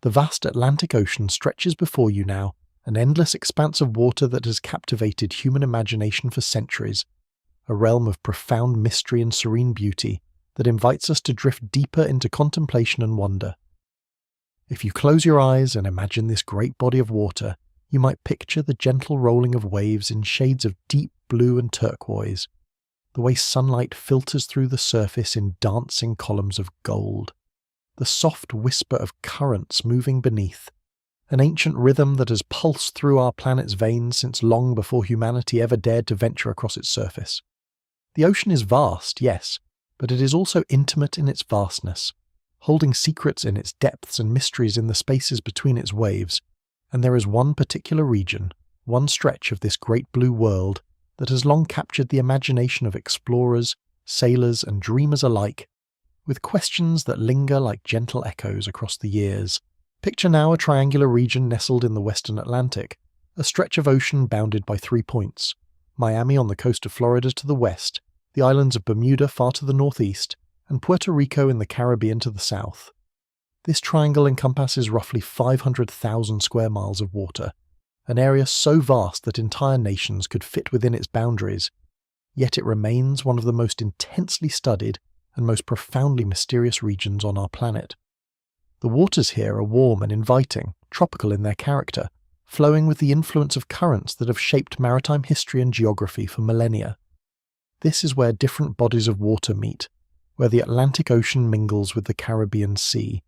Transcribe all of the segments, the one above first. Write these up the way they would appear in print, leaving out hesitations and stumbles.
The vast Atlantic Ocean stretches before you now, an endless expanse of water that has captivated human imagination for centuries, a realm of profound mystery and serene beauty that invites us to drift deeper into contemplation and wonder. If you close your eyes and imagine this great body of water, you might picture the gentle rolling of waves in shades of deep blue and turquoise, the way sunlight filters through the surface in dancing columns of gold, the soft whisper of currents moving beneath, an ancient rhythm that has pulsed through our planet's veins since long before humanity ever dared to venture across its surface. The ocean is vast, yes, but it is also intimate in its vastness, holding secrets in its depths and mysteries in the spaces between its waves, and there is one particular region, one stretch of this great blue world that has long captured the imagination of explorers, sailors, and dreamers alike, with questions that linger like gentle echoes across the years. Picture now a triangular region nestled in the western Atlantic, a stretch of ocean bounded by 3 points: Miami on the coast of Florida to the west, the islands of Bermuda far to the northeast, and Puerto Rico in the Caribbean to the south. This triangle encompasses roughly 500,000 square miles of water, an area so vast that entire nations could fit within its boundaries, yet it remains one of the most intensely studied and most profoundly mysterious regions on our planet. The waters here are warm and inviting, tropical in their character, flowing with the influence of currents that have shaped maritime history and geography for millennia. This is where different bodies of water meet, where the Atlantic Ocean mingles with the Caribbean Sea,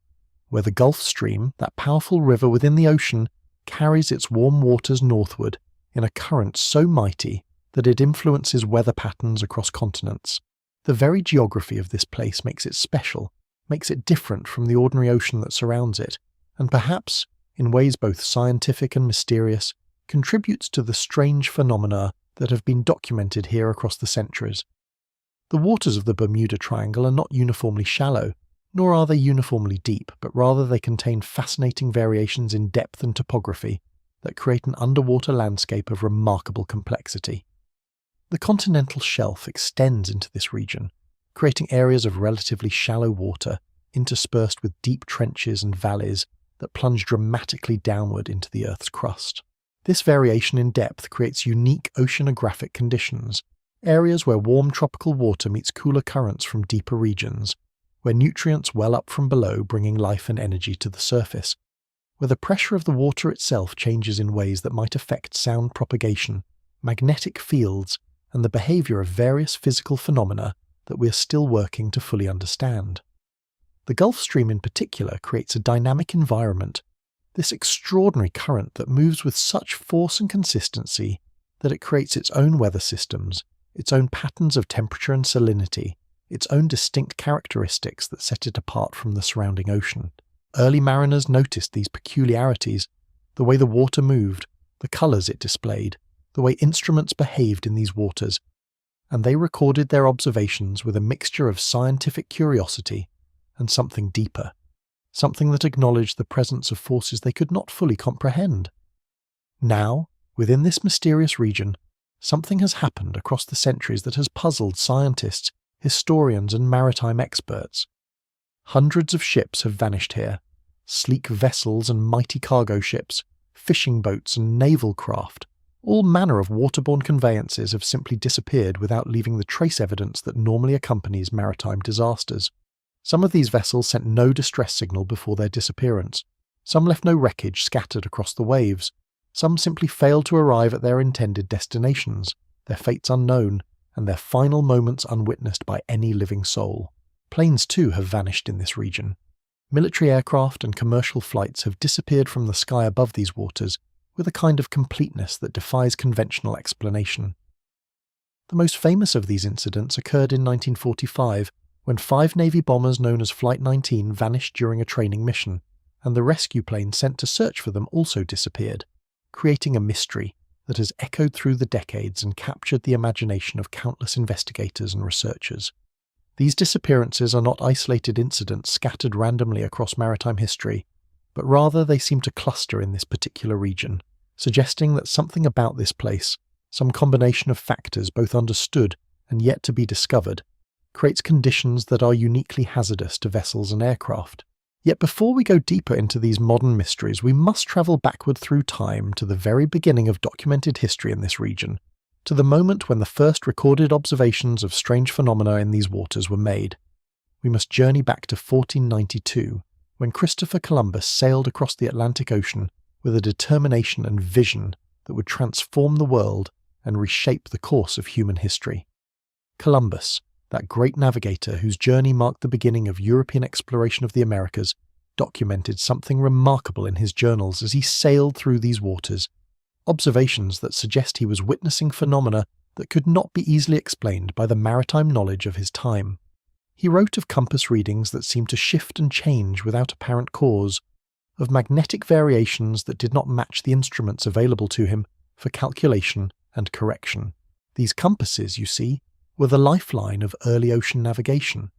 where the Gulf Stream, that powerful river within the ocean, carries its warm waters northward in a current so mighty that it influences weather patterns across continents. The very geography of this place makes it special, makes it different from the ordinary ocean that surrounds it, and perhaps, in ways both scientific and mysterious, contributes to the strange phenomena that have been documented here across the centuries. The waters of the Bermuda Triangle are not uniformly shallow, nor are they uniformly deep, but rather they contain fascinating variations in depth and topography that create an underwater landscape of remarkable complexity. The continental shelf extends into this region, creating areas of relatively shallow water interspersed with deep trenches and valleys that plunge dramatically downward into the Earth's crust. This variation in depth creates unique oceanographic conditions, areas where warm tropical water meets cooler currents from deeper regions, where nutrients well up from below bringing life and energy to the surface, where the pressure of the water itself changes in ways that might affect sound propagation, magnetic fields, and the behavior of various physical phenomena that we are still working to fully understand. The Gulf Stream in particular creates a dynamic environment, this extraordinary current that moves with such force and consistency that it creates its own weather systems, its own patterns of temperature and salinity, its own distinct characteristics that set it apart from the surrounding ocean. Early mariners noticed these peculiarities, the way the water moved, the colours it displayed, the way instruments behaved in these waters, and they recorded their observations with a mixture of scientific curiosity and something deeper, something that acknowledged the presence of forces they could not fully comprehend. Now, within this mysterious region, something has happened across the centuries that has puzzled scientists, historians, and maritime experts. Hundreds of ships have vanished here, sleek vessels and mighty cargo ships, fishing boats and naval craft. All manner of waterborne conveyances have simply disappeared without leaving the trace evidence that normally accompanies maritime disasters. Some of these vessels sent no distress signal before their disappearance. Some left no wreckage scattered across the waves. Some simply failed to arrive at their intended destinations, their fates unknown, and their final moments unwitnessed by any living soul. Planes too have vanished in this region. Military aircraft and commercial flights have disappeared from the sky above these waters with a kind of completeness that defies conventional explanation. The most famous of these incidents occurred in 1945, when 5 Navy bombers known as Flight 19 vanished during a training mission, and the rescue plane sent to search for them also disappeared, creating a mystery that has echoed through the decades and captured the imagination of countless investigators and researchers. These disappearances are not isolated incidents scattered randomly across maritime history, but rather they seem to cluster in this particular region, suggesting that something about this place, some combination of factors both understood and yet to be discovered, creates conditions that are uniquely hazardous to vessels and aircraft. Yet before we go deeper into these modern mysteries, we must travel backward through time to the very beginning of documented history in this region, to the moment when the first recorded observations of strange phenomena in these waters were made. We must journey back to 1492, when Christopher Columbus sailed across the Atlantic Ocean with a determination and vision that would transform the world and reshape the course of human history. Columbus, that great navigator whose journey marked the beginning of European exploration of the Americas, documented something remarkable in his journals as he sailed through these waters, observations that suggest he was witnessing phenomena that could not be easily explained by the maritime knowledge of his time. He wrote of compass readings that seemed to shift and change without apparent cause, of magnetic variations that did not match the instruments available to him for calculation and correction. These compasses, you see, were the lifeline of early ocean navigation,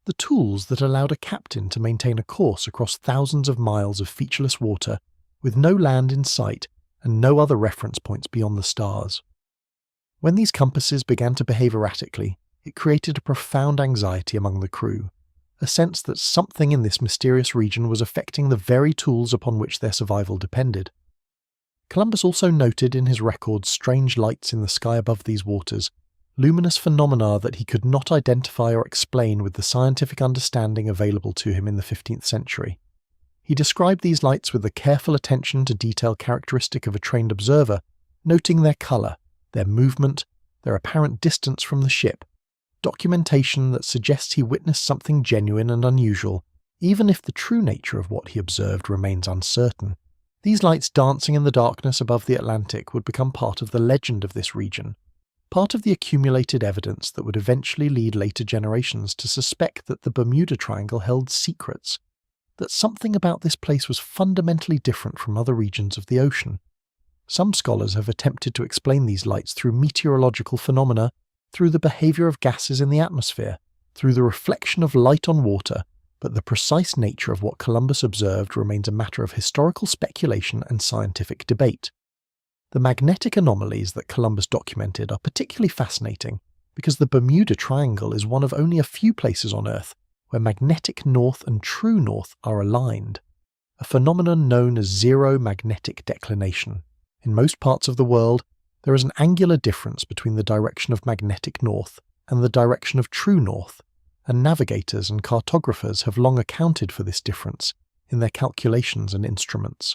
the tools that allowed a captain to maintain a course across thousands of miles of featureless water with no land in sight and no other reference points beyond the stars. When these compasses began to behave erratically, it created a profound anxiety among the crew, a sense that something in this mysterious region was affecting the very tools upon which their survival depended. Columbus also noted in his records strange lights in the sky above these waters, luminous phenomena that he could not identify or explain with the scientific understanding available to him in the 15th century. He described these lights with the careful attention to detail characteristic of a trained observer, noting their colour, their movement, their apparent distance from the ship, documentation that suggests he witnessed something genuine and unusual, even if the true nature of what he observed remains uncertain. These lights dancing in the darkness above the Atlantic would become part of the legend of this region, part of the accumulated evidence that would eventually lead later generations to suspect that the Bermuda Triangle held secrets, that something about this place was fundamentally different from other regions of the ocean. Some scholars have attempted to explain these lights through meteorological phenomena, through the behaviour of gases in the atmosphere, through the reflection of light on water, but the precise nature of what Columbus observed remains a matter of historical speculation and scientific debate. The magnetic anomalies that Columbus documented are particularly fascinating because the Bermuda Triangle is one of only a few places on Earth where magnetic north and true north are aligned, a phenomenon known as zero magnetic declination. In most parts of the world, there is an angular difference between the direction of magnetic north and the direction of true north, and navigators and cartographers have long accounted for this difference in their calculations and instruments.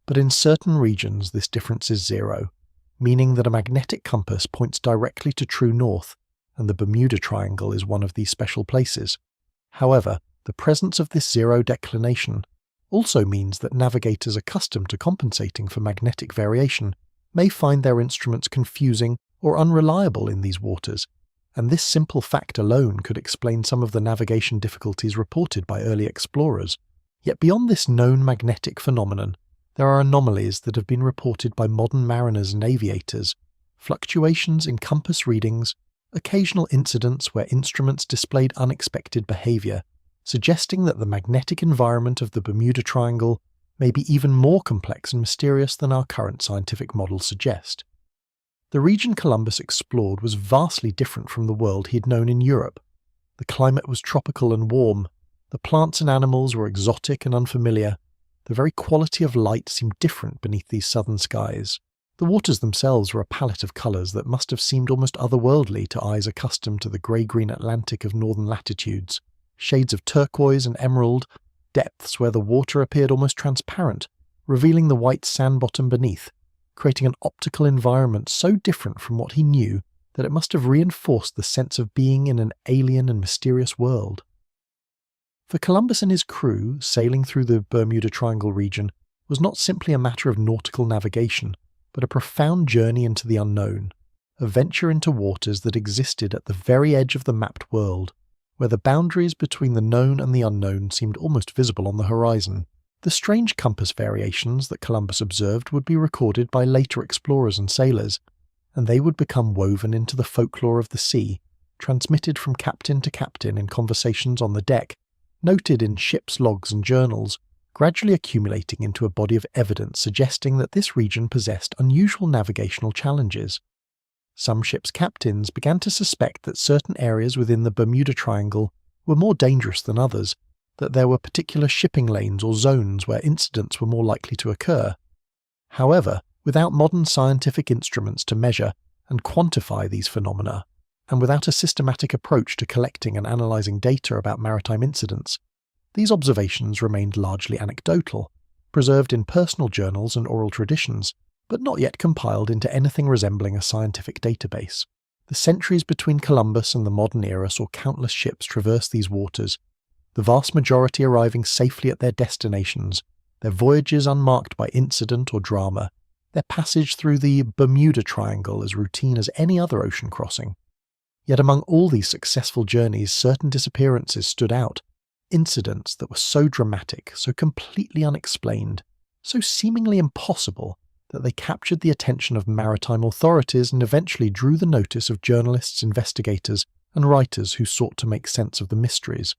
But in certain regions this difference is zero, meaning that a magnetic compass points directly to true north, and the Bermuda Triangle is one of these special places. However, the presence of this zero declination also means that navigators accustomed to compensating for magnetic variation may find their instruments confusing or unreliable in these waters, and this simple fact alone could explain some of the navigation difficulties reported by early explorers. Yet beyond this known magnetic phenomenon, there are anomalies that have been reported by modern mariners and aviators, fluctuations in compass readings, occasional incidents where instruments displayed unexpected behaviour, suggesting that the magnetic environment of the Bermuda Triangle may be even more complex and mysterious than our current scientific models suggest. The region Columbus explored was vastly different from the world he had known in Europe. The climate was tropical and warm, the plants and animals were exotic and unfamiliar, the very quality of light seemed different beneath these southern skies. The waters themselves were a palette of colours that must have seemed almost otherworldly to eyes accustomed to the grey-green Atlantic of northern latitudes, shades of turquoise and emerald, depths where the water appeared almost transparent, revealing the white sand bottom beneath, creating an optical environment so different from what he knew that it must have reinforced the sense of being in an alien and mysterious world. For Columbus and his crew, sailing through the Bermuda Triangle region was not simply a matter of nautical navigation, but a profound journey into the unknown, a venture into waters that existed at the very edge of the mapped world, where the boundaries between the known and the unknown seemed almost visible on the horizon. The strange compass variations that Columbus observed would be recorded by later explorers and sailors, and they would become woven into the folklore of the sea, transmitted from captain to captain in conversations on the deck, noted in ships' logs and journals, gradually accumulating into a body of evidence suggesting that this region possessed unusual navigational challenges. Some ships' captains began to suspect that certain areas within the Bermuda Triangle were more dangerous than others, that there were particular shipping lanes or zones where incidents were more likely to occur. However, without modern scientific instruments to measure and quantify these phenomena, and without a systematic approach to collecting and analysing data about maritime incidents, these observations remained largely anecdotal, preserved in personal journals and oral traditions, but not yet compiled into anything resembling a scientific database. The centuries between Columbus and the modern era saw countless ships traverse these waters, the vast majority arriving safely at their destinations, their voyages unmarked by incident or drama, their passage through the Bermuda Triangle as routine as any other ocean crossing. Yet among all these successful journeys, certain disappearances stood out, incidents that were so dramatic, so completely unexplained, so seemingly impossible, that they captured the attention of maritime authorities and eventually drew the notice of journalists, investigators, and writers who sought to make sense of the mysteries.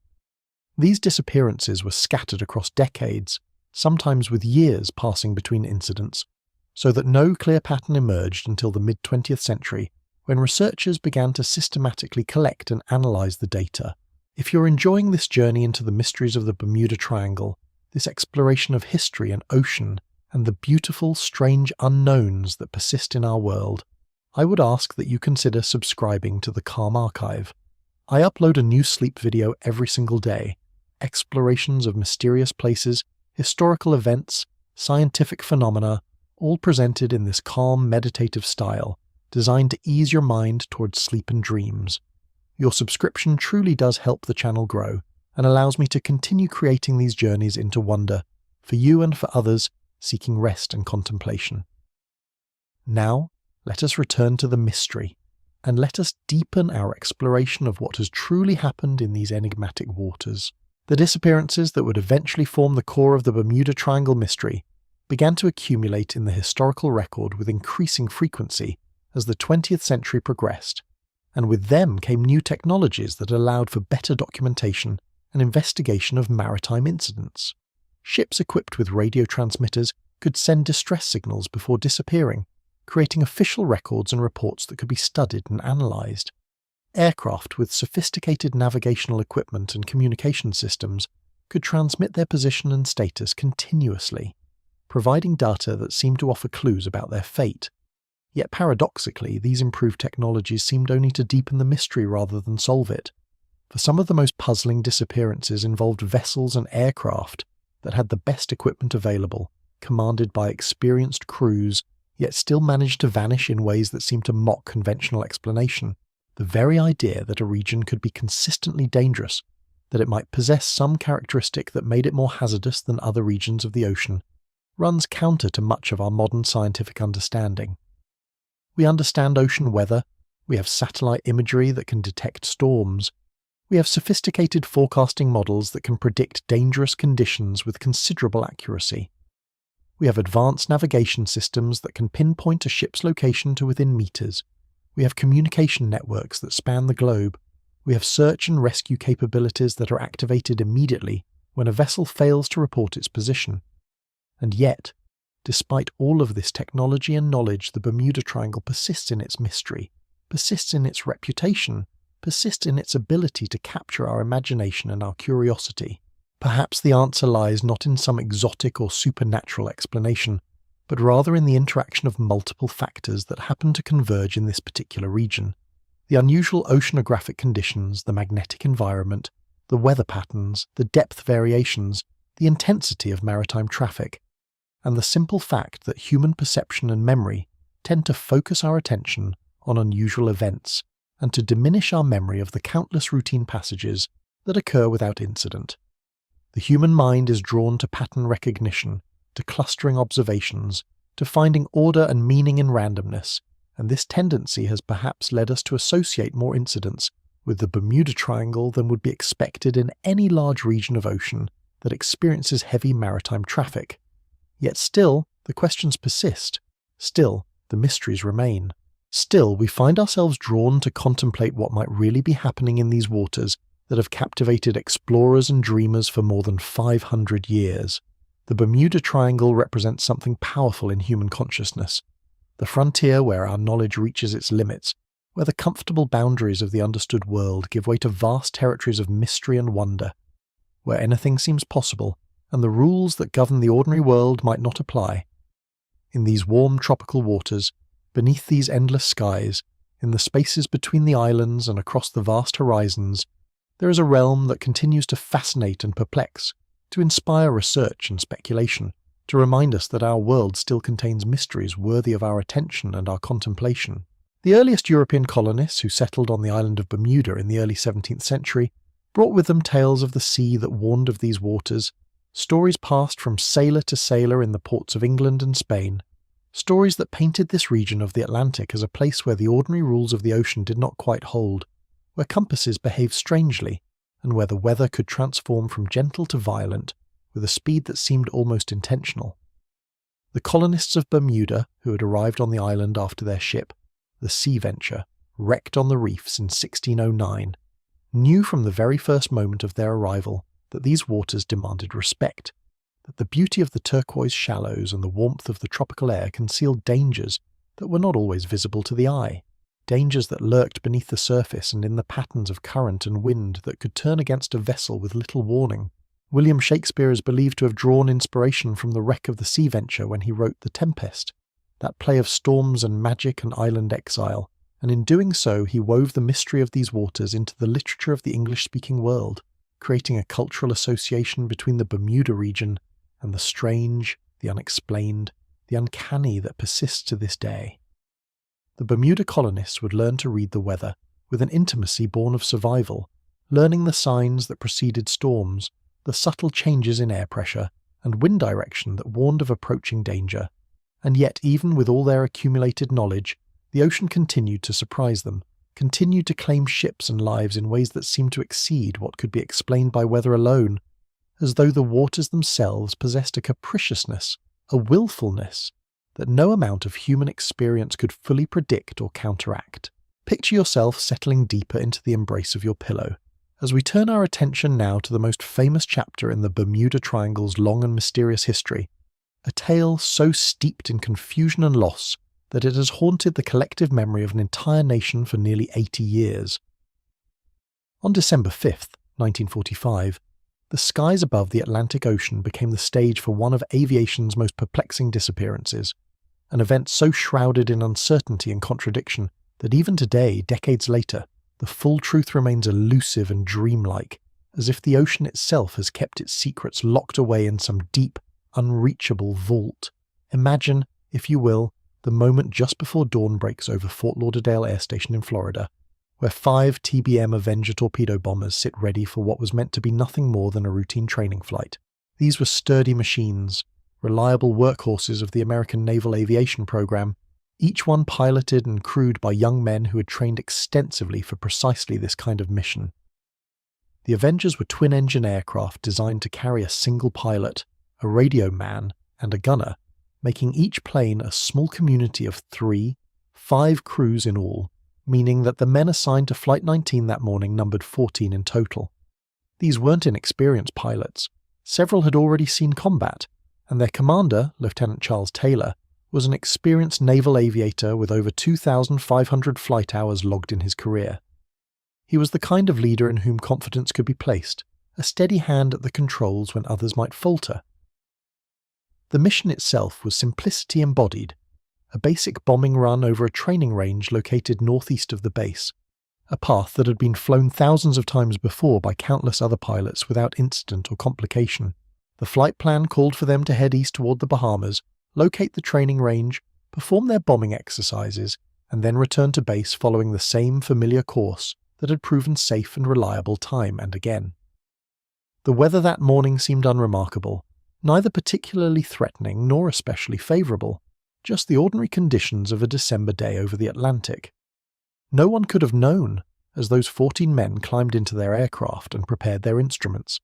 These disappearances were scattered across decades, sometimes with years passing between incidents, so that no clear pattern emerged until the mid-20th century, when researchers began to systematically collect and analyse the data. If you're enjoying this journey into the mysteries of the Bermuda Triangle, this exploration of history and ocean, and the beautiful, strange unknowns that persist in our world, I would ask that you consider subscribing to the Calm Archive. I upload a new sleep video every single day, explorations of mysterious places, historical events, scientific phenomena, all presented in this calm, meditative style, designed to ease your mind towards sleep and dreams. Your subscription truly does help the channel grow, and allows me to continue creating these journeys into wonder, for you and for others seeking rest and contemplation. Now, let us return to the mystery, and let us deepen our exploration of what has truly happened in these enigmatic waters. The disappearances that would eventually form the core of the Bermuda Triangle mystery began to accumulate in the historical record with increasing frequency as the 20th century progressed, and with them came new technologies that allowed for better documentation and investigation of maritime incidents. Ships equipped with radio transmitters could send distress signals before disappearing, creating official records and reports that could be studied and analysed. Aircraft with sophisticated navigational equipment and communication systems could transmit their position and status continuously, providing data that seemed to offer clues about their fate. Yet paradoxically, these improved technologies seemed only to deepen the mystery rather than solve it, for some of the most puzzling disappearances involved vessels and aircraft that had the best equipment available, commanded by experienced crews, yet still managed to vanish in ways that seemed to mock conventional explanation. The very idea that a region could be consistently dangerous, that it might possess some characteristic that made it more hazardous than other regions of the ocean, runs counter to much of our modern scientific understanding. We understand ocean weather, we have satellite imagery that can detect storms, we have sophisticated forecasting models that can predict dangerous conditions with considerable accuracy. We have advanced navigation systems that can pinpoint a ship's location to within meters. We have communication networks that span the globe. We have search and rescue capabilities that are activated immediately when a vessel fails to report its position. And yet, despite all of this technology and knowledge, the Bermuda Triangle persists in its mystery, persists in its reputation, persists in its ability to capture our imagination and our curiosity. Perhaps the answer lies not in some exotic or supernatural explanation, but rather in the interaction of multiple factors that happen to converge in this particular region. The unusual oceanographic conditions, the magnetic environment, the weather patterns, the depth variations, the intensity of maritime traffic, and the simple fact that human perception and memory tend to focus our attention on unusual events and to diminish our memory of the countless routine passages that occur without incident. The human mind is drawn to pattern recognition, to clustering observations, to finding order and meaning in randomness, and this tendency has perhaps led us to associate more incidents with the Bermuda Triangle than would be expected in any large region of ocean that experiences heavy maritime traffic. Yet still, the questions persist. Still, the mysteries remain. Still, we find ourselves drawn to contemplate what might really be happening in these waters that have captivated explorers and dreamers for more than 500 years. The Bermuda Triangle represents something powerful in human consciousness, the frontier where our knowledge reaches its limits, where the comfortable boundaries of the understood world give way to vast territories of mystery and wonder, where anything seems possible and the rules that govern the ordinary world might not apply. In these warm tropical waters, beneath these endless skies, in the spaces between the islands and across the vast horizons, there is a realm that continues to fascinate and perplex, to inspire research and speculation, to remind us that our world still contains mysteries worthy of our attention and our contemplation. The earliest European colonists who settled on the island of Bermuda in the early 17th century brought with them tales of the sea that warned of these waters, stories passed from sailor to sailor in the ports of England and Spain, stories that painted this region of the Atlantic as a place where the ordinary rules of the ocean did not quite hold, where compasses behaved strangely, and where the weather could transform from gentle to violent with a speed that seemed almost intentional. The colonists of Bermuda, who had arrived on the island after their ship, the Sea Venture, wrecked on the reefs in 1609, knew from the very first moment of their arrival that these waters demanded respect, that the beauty of the turquoise shallows and the warmth of the tropical air concealed dangers that were not always visible to the eye, dangers that lurked beneath the surface and in the patterns of current and wind that could turn against a vessel with little warning. William Shakespeare is believed to have drawn inspiration from the wreck of the Sea Venture when he wrote The Tempest, that play of storms and magic and island exile, and in doing so he wove the mystery of these waters into the literature of the English-speaking world, creating a cultural association between the Bermuda region and the strange, the unexplained, the uncanny that persists to this day. The Bermuda colonists would learn to read the weather with an intimacy born of survival, learning the signs that preceded storms, the subtle changes in air pressure and wind direction that warned of approaching danger. And yet, even with all their accumulated knowledge, the ocean continued to surprise them, continued to claim ships and lives in ways that seemed to exceed what could be explained by weather alone, as though the waters themselves possessed a capriciousness, a willfulness, that no amount of human experience could fully predict or counteract. Picture yourself settling deeper into the embrace of your pillow, as we turn our attention now to the most famous chapter in the Bermuda Triangle's long and mysterious history, a tale so steeped in confusion and loss that it has haunted the collective memory of an entire nation for nearly 80 years. On December 5th, 1945, the skies above the Atlantic Ocean became the stage for one of aviation's most perplexing disappearances, an event so shrouded in uncertainty and contradiction that even today, decades later, the full truth remains elusive and dreamlike, as if the ocean itself has kept its secrets locked away in some deep, unreachable vault. Imagine, if you will, the moment just before dawn breaks over Fort Lauderdale Air Station in Florida, where 5 TBM Avenger torpedo bombers sit ready for what was meant to be nothing more than a routine training flight. These were sturdy machines, reliable workhorses of the American Naval Aviation Program, each one piloted and crewed by young men who had trained extensively for precisely this kind of mission. The Avengers were twin-engine aircraft designed to carry a single pilot, a radio man, and a gunner, making each plane a small community of 5 crews in all, meaning that the men assigned to Flight 19 that morning numbered 14 in total. These weren't inexperienced pilots. Several had already seen combat, and their commander, Lieutenant Charles Taylor, was an experienced naval aviator with over 2,500 flight hours logged in his career. He was the kind of leader in whom confidence could be placed, a steady hand at the controls when others might falter. The mission itself was simplicity embodied, a basic bombing run over a training range located northeast of the base, a path that had been flown thousands of times before by countless other pilots without incident or complication. The flight plan called for them to head east toward the Bahamas, locate the training range, perform their bombing exercises, and then return to base following the same familiar course that had proven safe and reliable time and again. The weather that morning seemed unremarkable, neither particularly threatening nor especially favourable, just the ordinary conditions of a December day over the Atlantic. No one could have known, as those 14 men climbed into their aircraft and prepared their instruments,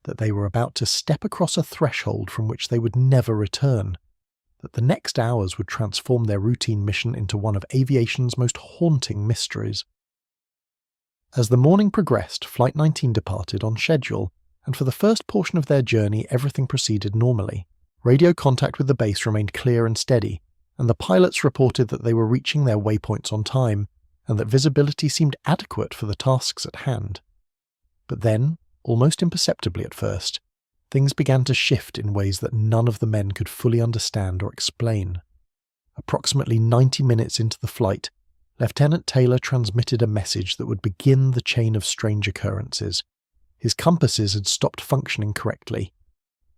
that they were about to step across a threshold from which they would never return, that the next hours would transform their routine mission into one of aviation's most haunting mysteries. As the morning progressed, Flight 19 departed on schedule, and for the first portion of their journey everything proceeded normally. Radio contact with the base remained clear and steady, and the pilots reported that they were reaching their waypoints on time, and that visibility seemed adequate for the tasks at hand. But then, almost imperceptibly at first, things began to shift in ways that none of the men could fully understand or explain. Approximately 90 minutes into the flight, Lieutenant Taylor transmitted a message that would begin the chain of strange occurrences. His compasses had stopped functioning correctly.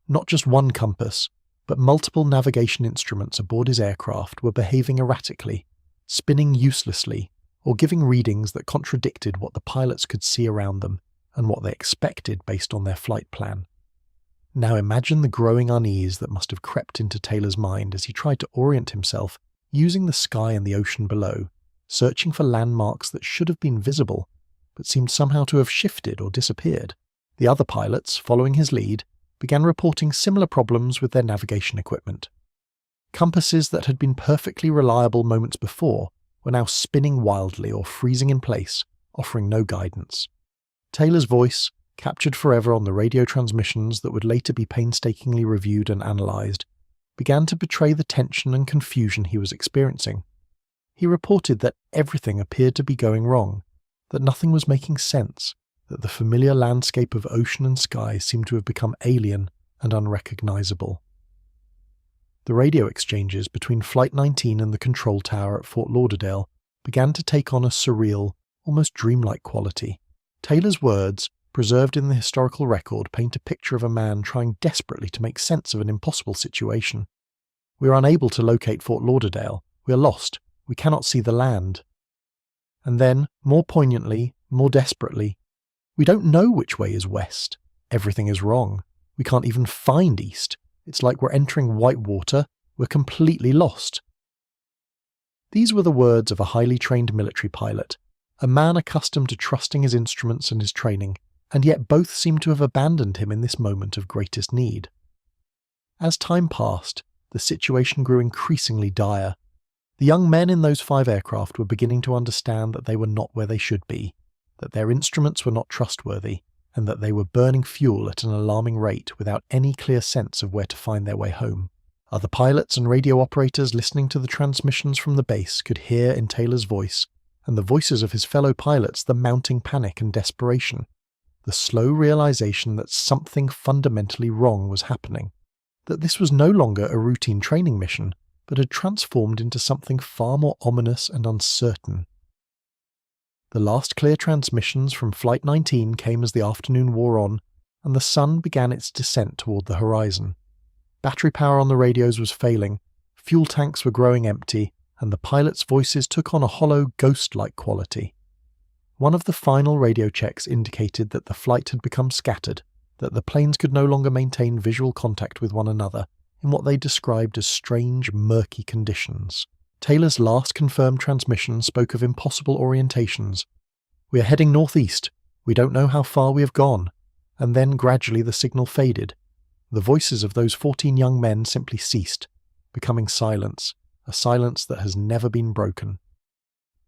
Not just one compass, but multiple navigation instruments aboard his aircraft were behaving erratically, spinning uselessly, or giving readings that contradicted what the pilots could see around them and what they expected based on their flight plan. Now imagine the growing unease that must have crept into Taylor's mind as he tried to orient himself using the sky and the ocean below, searching for landmarks that should have been visible, but seemed somehow to have shifted or disappeared. The other pilots, following his lead, began reporting similar problems with their navigation equipment. Compasses that had been perfectly reliable moments before were now spinning wildly or freezing in place, offering no guidance. Taylor's voice, captured forever on the radio transmissions that would later be painstakingly reviewed and analysed, began to betray the tension and confusion he was experiencing. He reported that everything appeared to be going wrong, that nothing was making sense, that the familiar landscape of ocean and sky seemed to have become alien and unrecognisable. The radio exchanges between Flight 19 and the control tower at Fort Lauderdale began to take on a surreal, almost dreamlike quality. Taylor's words, preserved in the historical record, paint a picture of a man trying desperately to make sense of an impossible situation. "We are unable to locate Fort Lauderdale. We are lost. We cannot see the land." And then, more poignantly, more desperately, "We don't know which way is west. Everything is wrong. We can't even find east. It's like we're entering white water. We're completely lost." These were the words of a highly trained military pilot, a man accustomed to trusting his instruments and his training, and yet both seemed to have abandoned him in this moment of greatest need. As time passed, the situation grew increasingly dire. The young men in those 5 aircraft were beginning to understand that they were not where they should be, that their instruments were not trustworthy, and that they were burning fuel at an alarming rate without any clear sense of where to find their way home. Other pilots and radio operators listening to the transmissions from the base could hear in Taylor's voice, and the voices of his fellow pilots, the mounting panic and desperation, the slow realization that something fundamentally wrong was happening, that this was no longer a routine training mission, but had transformed into something far more ominous and uncertain. The last clear transmissions from Flight 19 came as the afternoon wore on, and the sun began its descent toward the horizon. Battery power on the radios was failing, fuel tanks were growing empty, and the pilots' voices took on a hollow, ghost-like quality. One of the final radio checks indicated that the flight had become scattered, that the planes could no longer maintain visual contact with one another in what they described as strange, murky conditions. Taylor's last confirmed transmission spoke of impossible orientations. "We are heading northeast. We don't know how far we have gone." And then gradually the signal faded. The voices of those 14 young men simply ceased, becoming silence, a silence that has never been broken.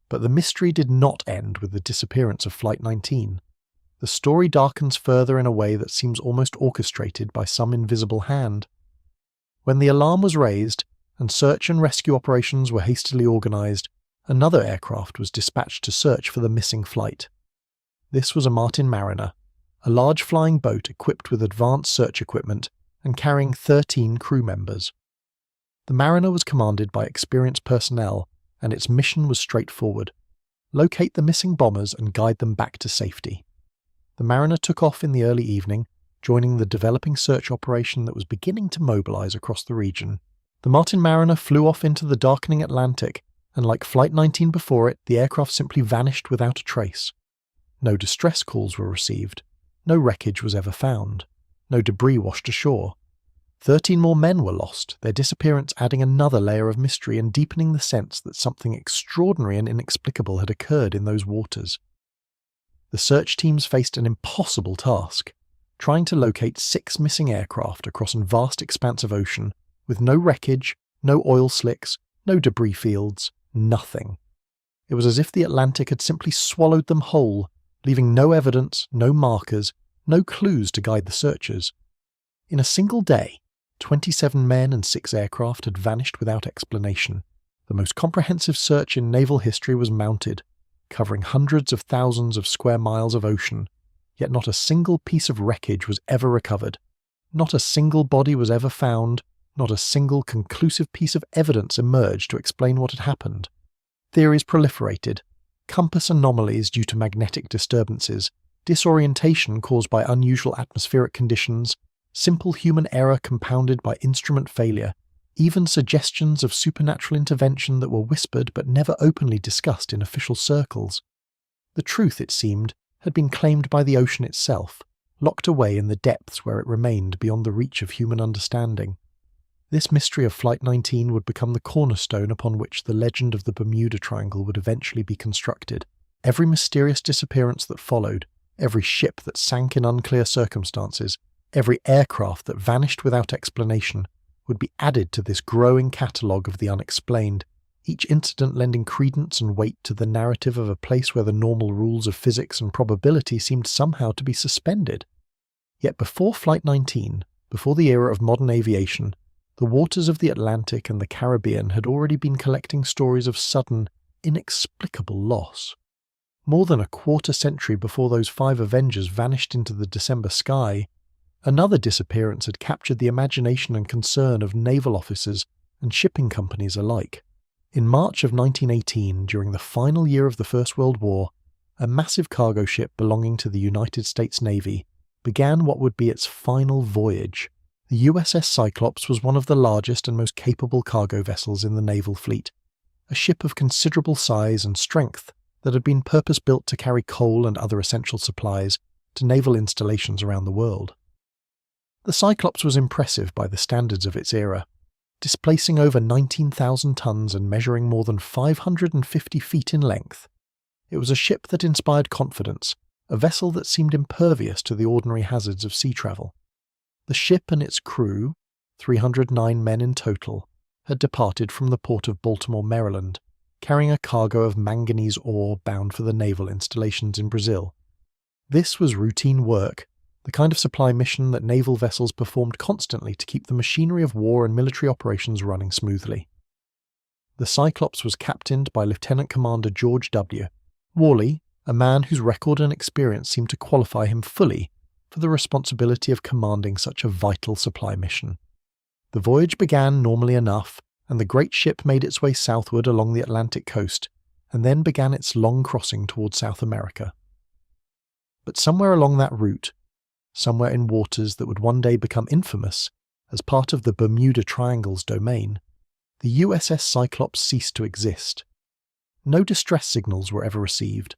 But the mystery did not end with the disappearance of Flight 19. The story darkens further in a way that seems almost orchestrated by some invisible hand. When the alarm was raised, and search and rescue operations were hastily organised, another aircraft was dispatched to search for the missing flight. This was a Martin Mariner, a large flying boat equipped with advanced search equipment and carrying 13 crew members. The Mariner was commanded by experienced personnel, and its mission was straightforward: locate the missing bombers and guide them back to safety. The Mariner took off in the early evening, joining the developing search operation that was beginning to mobilise across the region. The Martin Mariner flew off into the darkening Atlantic, and like Flight 19 before it, the aircraft simply vanished without a trace. No distress calls were received, no wreckage was ever found, no debris washed ashore. 13 more men were lost, their disappearance adding another layer of mystery and deepening the sense that something extraordinary and inexplicable had occurred in those waters. The search teams faced an impossible task, trying to locate 6 missing aircraft across a vast expanse of ocean, with no wreckage, no oil slicks, no debris fields, nothing. It was as if the Atlantic had simply swallowed them whole, leaving no evidence, no markers, no clues to guide the searchers. In a single day, 27 men and 6 aircraft had vanished without explanation. The most comprehensive search in naval history was mounted, covering hundreds of thousands of square miles of ocean, yet not a single piece of wreckage was ever recovered. Not a single body was ever found, not a single conclusive piece of evidence emerged to explain what had happened. Theories proliferated: compass anomalies due to magnetic disturbances, disorientation caused by unusual atmospheric conditions, simple human error compounded by instrument failure, even suggestions of supernatural intervention that were whispered but never openly discussed in official circles. The truth, it seemed, had been claimed by the ocean itself, locked away in the depths where it remained beyond the reach of human understanding. This mystery of Flight 19 would become the cornerstone upon which the legend of the Bermuda Triangle would eventually be constructed. Every mysterious disappearance that followed, every ship that sank in unclear circumstances, every aircraft that vanished without explanation, would be added to this growing catalogue of the unexplained, each incident lending credence and weight to the narrative of a place where the normal rules of physics and probability seemed somehow to be suspended. Yet before Flight 19, before the era of modern aviation, the waters of the Atlantic and the Caribbean had already been collecting stories of sudden, inexplicable loss. More than a quarter-century before those 5 Avengers vanished into the December sky, another disappearance had captured the imagination and concern of naval officers and shipping companies alike. In March of 1918, during the final year of the First World War, a massive cargo ship belonging to the United States Navy began what would be its final voyage. The USS Cyclops was one of the largest and most capable cargo vessels in the naval fleet, a ship of considerable size and strength that had been purpose-built to carry coal and other essential supplies to naval installations around the world. The Cyclops was impressive by the standards of its era, displacing over 19,000 tons and measuring more than 550 feet in length. It was a ship that inspired confidence, a vessel that seemed impervious to the ordinary hazards of sea travel. The ship and its crew, 309 men in total, had departed from the port of Baltimore, Maryland, carrying a cargo of manganese ore bound for the naval installations in Brazil. This was routine work, the kind of supply mission that naval vessels performed constantly to keep the machinery of war and military operations running smoothly. The Cyclops was captained by Lieutenant Commander George W. Worley, a man whose record and experience seemed to qualify him fully for the responsibility of commanding such a vital supply mission. The voyage began normally enough, and the great ship made its way southward along the Atlantic coast, and then began its long crossing towards South America. But somewhere along that route, somewhere in waters that would one day become infamous as part of the Bermuda Triangle's domain, the USS Cyclops ceased to exist. No distress signals were ever received.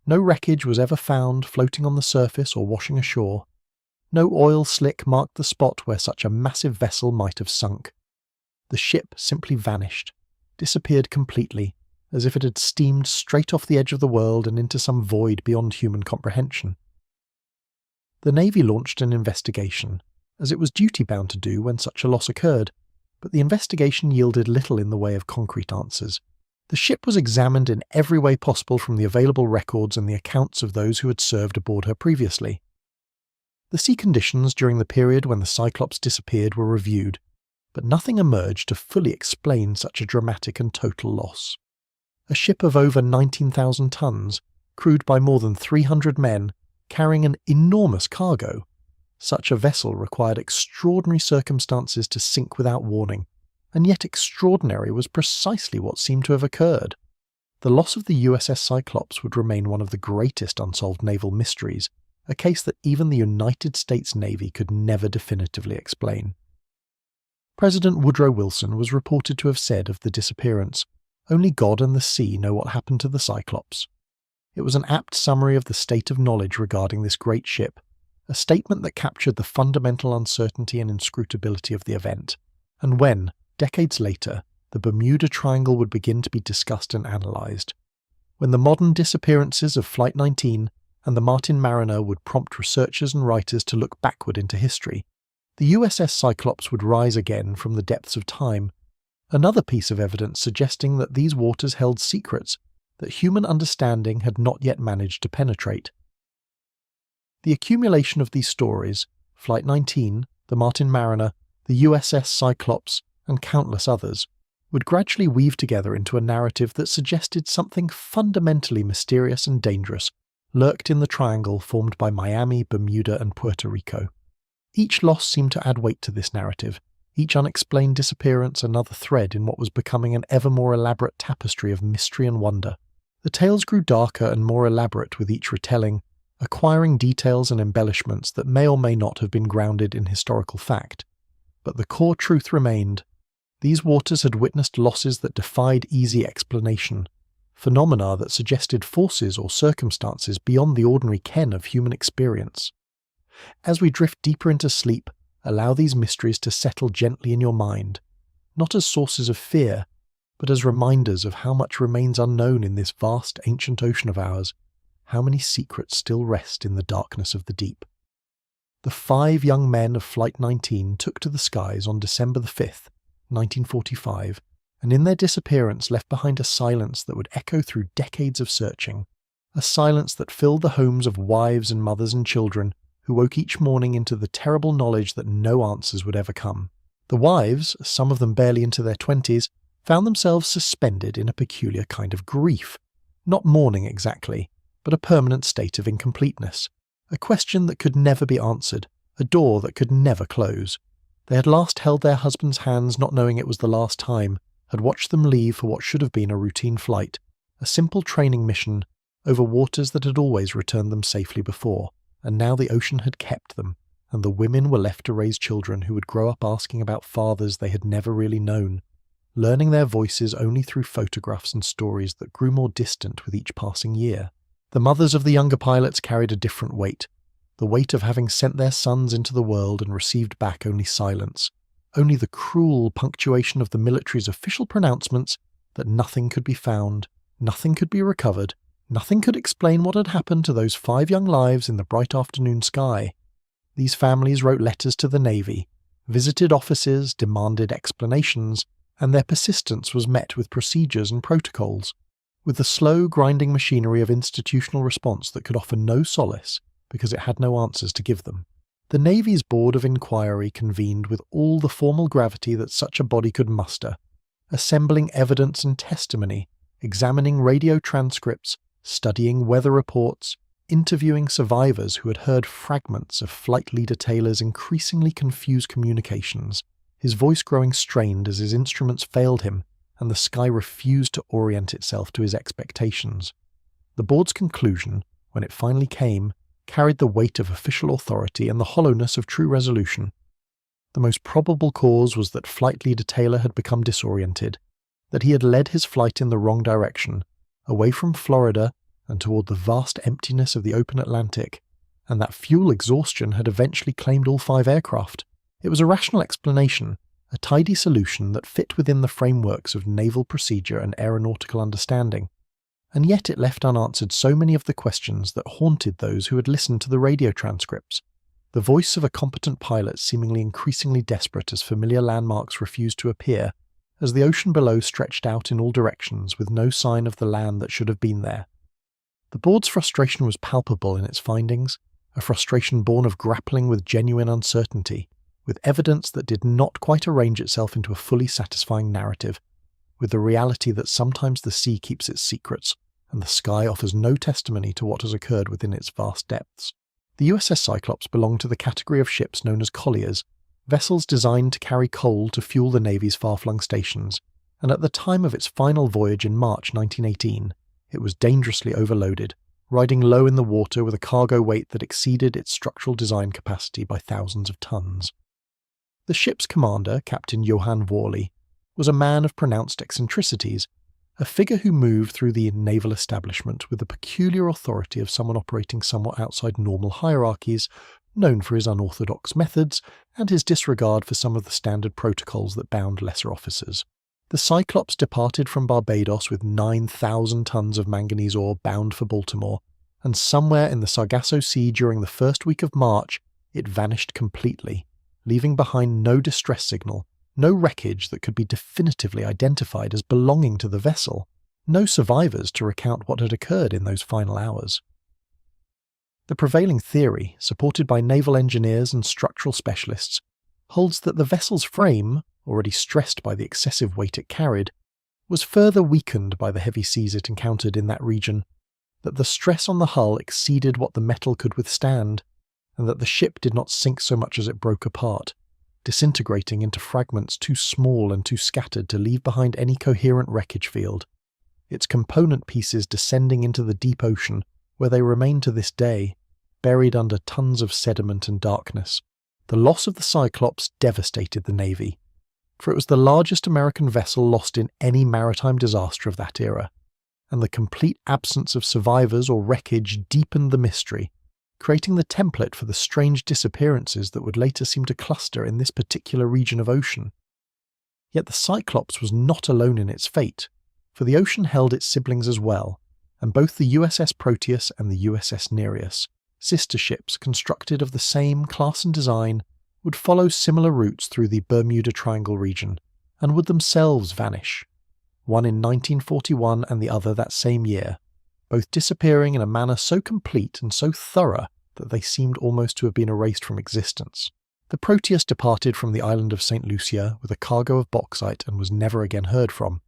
No wreckage was ever found floating on the surface or washing ashore. No oil slick marked the spot where such a massive vessel might have sunk. The ship simply vanished, disappeared completely, as if it had steamed straight off the edge of the world and into some void beyond human comprehension. The Navy launched an investigation, as it was duty-bound to do when such a loss occurred, but the investigation yielded little in the way of concrete answers. The ship was examined in every way possible from the available records and the accounts of those who had served aboard her previously. The sea conditions during the period when the Cyclops disappeared were reviewed, but nothing emerged to fully explain such a dramatic and total loss. A ship of over 19,000 tons, crewed by more than 300 men, carrying an enormous cargo. Such a vessel required extraordinary circumstances to sink without warning, and yet extraordinary was precisely what seemed to have occurred. The loss of the USS Cyclops would remain one of the greatest unsolved naval mysteries, a case that even the United States Navy could never definitively explain. President Woodrow Wilson was reported to have said of the disappearance, "Only God and the sea know what happened to the Cyclops." It was an apt summary of the state of knowledge regarding this great ship, a statement that captured the fundamental uncertainty and inscrutability of the event. And when, decades later, the Bermuda Triangle would begin to be discussed and analysed, when the modern disappearances of Flight 19 and the Martin Mariner would prompt researchers and writers to look backward into history, the USS Cyclops would rise again from the depths of time, another piece of evidence suggesting that these waters held secrets that human understanding had not yet managed to penetrate. The accumulation of these stories, Flight 19, the Martin Mariner, the USS Cyclops, and countless others, would gradually weave together into a narrative that suggested something fundamentally mysterious and dangerous lurked in the triangle formed by Miami, Bermuda, and Puerto Rico. Each loss seemed to add weight to this narrative, each unexplained disappearance another thread in what was becoming an ever more elaborate tapestry of mystery and wonder. The tales grew darker and more elaborate with each retelling, acquiring details and embellishments that may or may not have been grounded in historical fact. But the core truth remained. These waters had witnessed losses that defied easy explanation, phenomena that suggested forces or circumstances beyond the ordinary ken of human experience. As we drift deeper into sleep, allow these mysteries to settle gently in your mind, not as sources of fear, but as reminders of how much remains unknown in this vast ancient ocean of ours, how many secrets still rest in the darkness of the deep. The 5 young men of Flight 19 took to the skies on December 5th, 1945, and in their disappearance left behind a silence that would echo through decades of searching, a silence that filled the homes of wives and mothers and children who woke each morning into the terrible knowledge that no answers would ever come. The wives, some of them barely into their 20s, found themselves suspended in a peculiar kind of grief, not mourning exactly, but a permanent state of incompleteness, a question that could never be answered, a door that could never close. They had last held their husbands' hands not knowing it was the last time, had watched them leave for what should have been a routine flight, a simple training mission, over waters that had always returned them safely before, and now the ocean had kept them, and the women were left to raise children who would grow up asking about fathers they had never really known, learning their voices only through photographs and stories that grew more distant with each passing year. The mothers of the younger pilots carried a different weight, the weight of having sent their sons into the world and received back only silence, only the cruel punctuation of the military's official pronouncements that nothing could be found, nothing could be recovered, nothing could explain what had happened to those 5 young lives in the bright afternoon sky. These families wrote letters to the Navy, visited offices, demanded explanations, and their persistence was met with procedures and protocols, with the slow grinding machinery of institutional response that could offer no solace because it had no answers to give them. The Navy's Board of Inquiry convened with all the formal gravity that such a body could muster, assembling evidence and testimony, examining radio transcripts, studying weather reports, interviewing survivors who had heard fragments of Flight Leader Taylor's increasingly confused communications, his voice growing strained as his instruments failed him and the sky refused to orient itself to his expectations. The board's conclusion, when it finally came, carried the weight of official authority and the hollowness of true resolution. The most probable cause was that Flight Leader Taylor had become disoriented, that he had led his flight in the wrong direction, away from Florida and toward the vast emptiness of the open Atlantic, and that fuel exhaustion had eventually claimed all 5 aircraft. It was a rational explanation, a tidy solution that fit within the frameworks of naval procedure and aeronautical understanding, and yet it left unanswered so many of the questions that haunted those who had listened to the radio transcripts, the voice of a competent pilot seemingly increasingly desperate as familiar landmarks refused to appear, as the ocean below stretched out in all directions with no sign of the land that should have been there. The board's frustration was palpable in its findings, a frustration born of grappling with genuine uncertainty, with evidence that did not quite arrange itself into a fully satisfying narrative, with the reality that sometimes the sea keeps its secrets, and the sky offers no testimony to what has occurred within its vast depths. The USS Cyclops belonged to the category of ships known as colliers, vessels designed to carry coal to fuel the Navy's far-flung stations, and at the time of its final voyage in March 1918, it was dangerously overloaded, riding low in the water with a cargo weight that exceeded its structural design capacity by thousands of tons. The ship's commander, Captain Johann Worley, was a man of pronounced eccentricities, a figure who moved through the naval establishment with the peculiar authority of someone operating somewhat outside normal hierarchies, known for his unorthodox methods and his disregard for some of the standard protocols that bound lesser officers. The Cyclops departed from Barbados with 9,000 tons of manganese ore bound for Baltimore, and somewhere in the Sargasso Sea during the first week of March, it vanished completely, leaving behind no distress signal, no wreckage that could be definitively identified as belonging to the vessel, no survivors to recount what had occurred in those final hours. The prevailing theory, supported by naval engineers and structural specialists, holds that the vessel's frame, already stressed by the excessive weight it carried, was further weakened by the heavy seas it encountered in that region, that the stress on the hull exceeded what the metal could withstand, and that the ship did not sink so much as it broke apart, disintegrating into fragments too small and too scattered to leave behind any coherent wreckage field, its component pieces descending into the deep ocean, where they remain to this day, buried under tons of sediment and darkness. The loss of the Cyclops devastated the Navy, for it was the largest American vessel lost in any maritime disaster of that era, and the complete absence of survivors or wreckage deepened the mystery, creating the template for the strange disappearances that would later seem to cluster in this particular region of ocean. Yet the Cyclops was not alone in its fate, for the ocean held its siblings as well, and both the USS Proteus and the USS Nereus, sister ships constructed of the same class and design, would follow similar routes through the Bermuda Triangle region, and would themselves vanish, one in 1941 and the other that same year, both disappearing in a manner so complete and so thorough that they seemed almost to have been erased from existence. The Proteus departed from the island of St. Lucia with a cargo of bauxite and was never again heard from,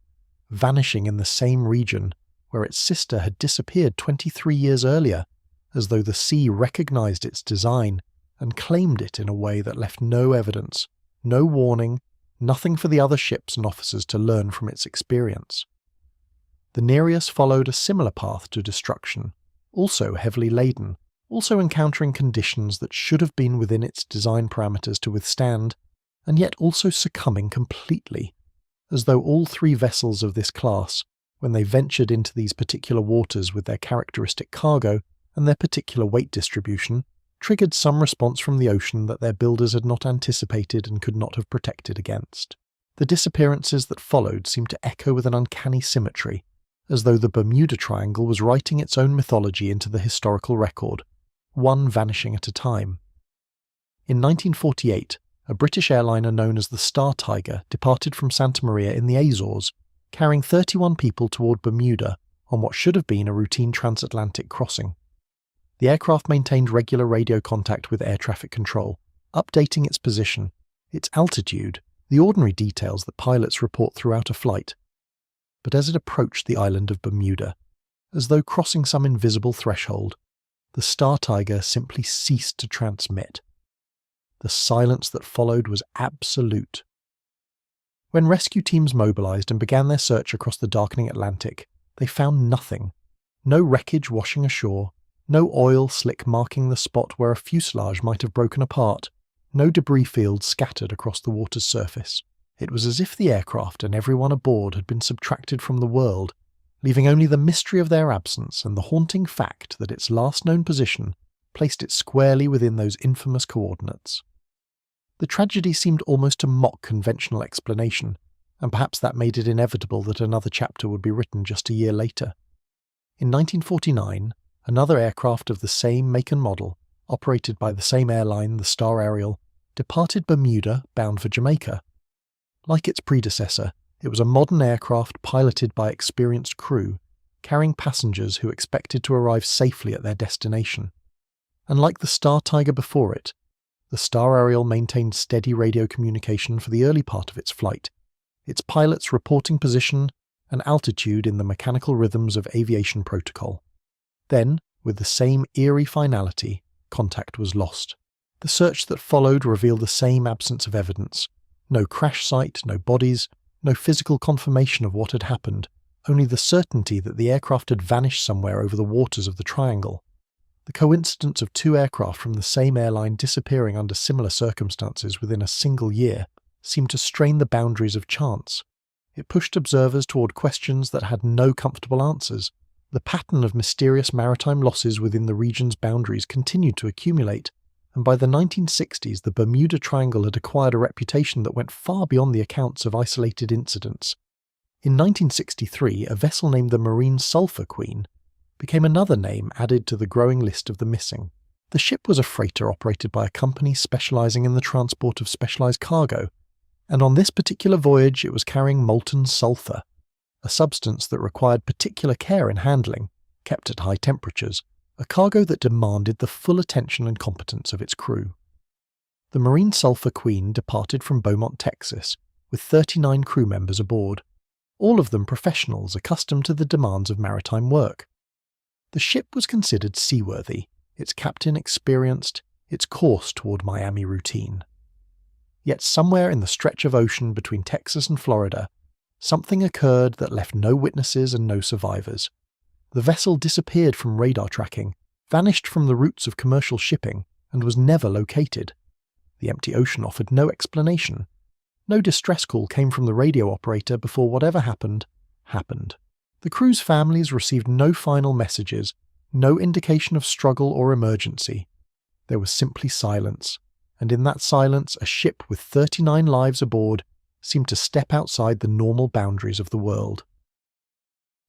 vanishing in the same region where its sister had disappeared 23 years earlier, as though the sea recognized its design and claimed it in a way that left no evidence, no warning, nothing for the other ships and officers to learn from its experience. The Nereus followed a similar path to destruction, also heavily laden, also encountering conditions that should have been within its design parameters to withstand, and yet also succumbing completely, as though all three vessels of this class, when they ventured into these particular waters with their characteristic cargo and their particular weight distribution, triggered some response from the ocean that their builders had not anticipated and could not have protected against. The disappearances that followed seemed to echo with an uncanny symmetry, as though the Bermuda Triangle was writing its own mythology into the historical record, one vanishing at a time. In 1948, a British airliner known as the Star Tiger departed from Santa Maria in the Azores, carrying 31 people toward Bermuda on what should have been a routine transatlantic crossing. The aircraft maintained regular radio contact with air traffic control, updating its position, its altitude, the ordinary details that pilots report throughout a flight. But as it approached the island of Bermuda, as though crossing some invisible threshold, the Star Tiger simply ceased to transmit. The silence that followed was absolute. When rescue teams mobilized and began their search across the darkening Atlantic, they found nothing. No wreckage washing ashore, no oil slick marking the spot where a fuselage might have broken apart, no debris fields scattered across the water's surface. It was as if the aircraft and everyone aboard had been subtracted from the world, leaving only the mystery of their absence and the haunting fact that its last known position placed it squarely within those infamous coordinates. The tragedy seemed almost to mock conventional explanation, and perhaps that made it inevitable that another chapter would be written just a year later. In 1949, another aircraft of the same make and model, operated by the same airline, the Star Ariel, departed Bermuda bound for Jamaica. Like its predecessor, it was a modern aircraft piloted by experienced crew, carrying passengers who expected to arrive safely at their destination. And like the Star Tiger before it, the Star Ariel maintained steady radio communication for the early part of its flight, its pilots reporting position and altitude in the mechanical rhythms of aviation protocol. Then, with the same eerie finality, contact was lost. The search that followed revealed the same absence of evidence. No crash site, no bodies, no physical confirmation of what had happened, only the certainty that the aircraft had vanished somewhere over the waters of the Triangle. The coincidence of two aircraft from the same airline disappearing under similar circumstances within a single year seemed to strain the boundaries of chance. It pushed observers toward questions that had no comfortable answers. The pattern of mysterious maritime losses within the region's boundaries continued to accumulate, and by the 1960s the Bermuda Triangle had acquired a reputation that went far beyond the accounts of isolated incidents. In 1963, a vessel named the Marine Sulphur Queen became another name added to the growing list of the missing. The ship was a freighter operated by a company specializing in the transport of specialized cargo, and on this particular voyage it was carrying molten sulphur, a substance that required particular care in handling, kept at high temperatures, a cargo that demanded the full attention and competence of its crew. The Marine Sulphur Queen departed from Beaumont, Texas, with 39 crew members aboard, all of them professionals accustomed to the demands of maritime work. The ship was considered seaworthy, its captain experienced, its course toward Miami routine. Yet somewhere in the stretch of ocean between Texas and Florida, something occurred that left no witnesses and no survivors. The vessel disappeared from radar tracking, vanished from the routes of commercial shipping, and was never located. The empty ocean offered no explanation. No distress call came from the radio operator before whatever happened, happened. The crew's families received no final messages, no indication of struggle or emergency. There was simply silence, and in that silence a ship with 39 lives aboard seemed to step outside the normal boundaries of the world.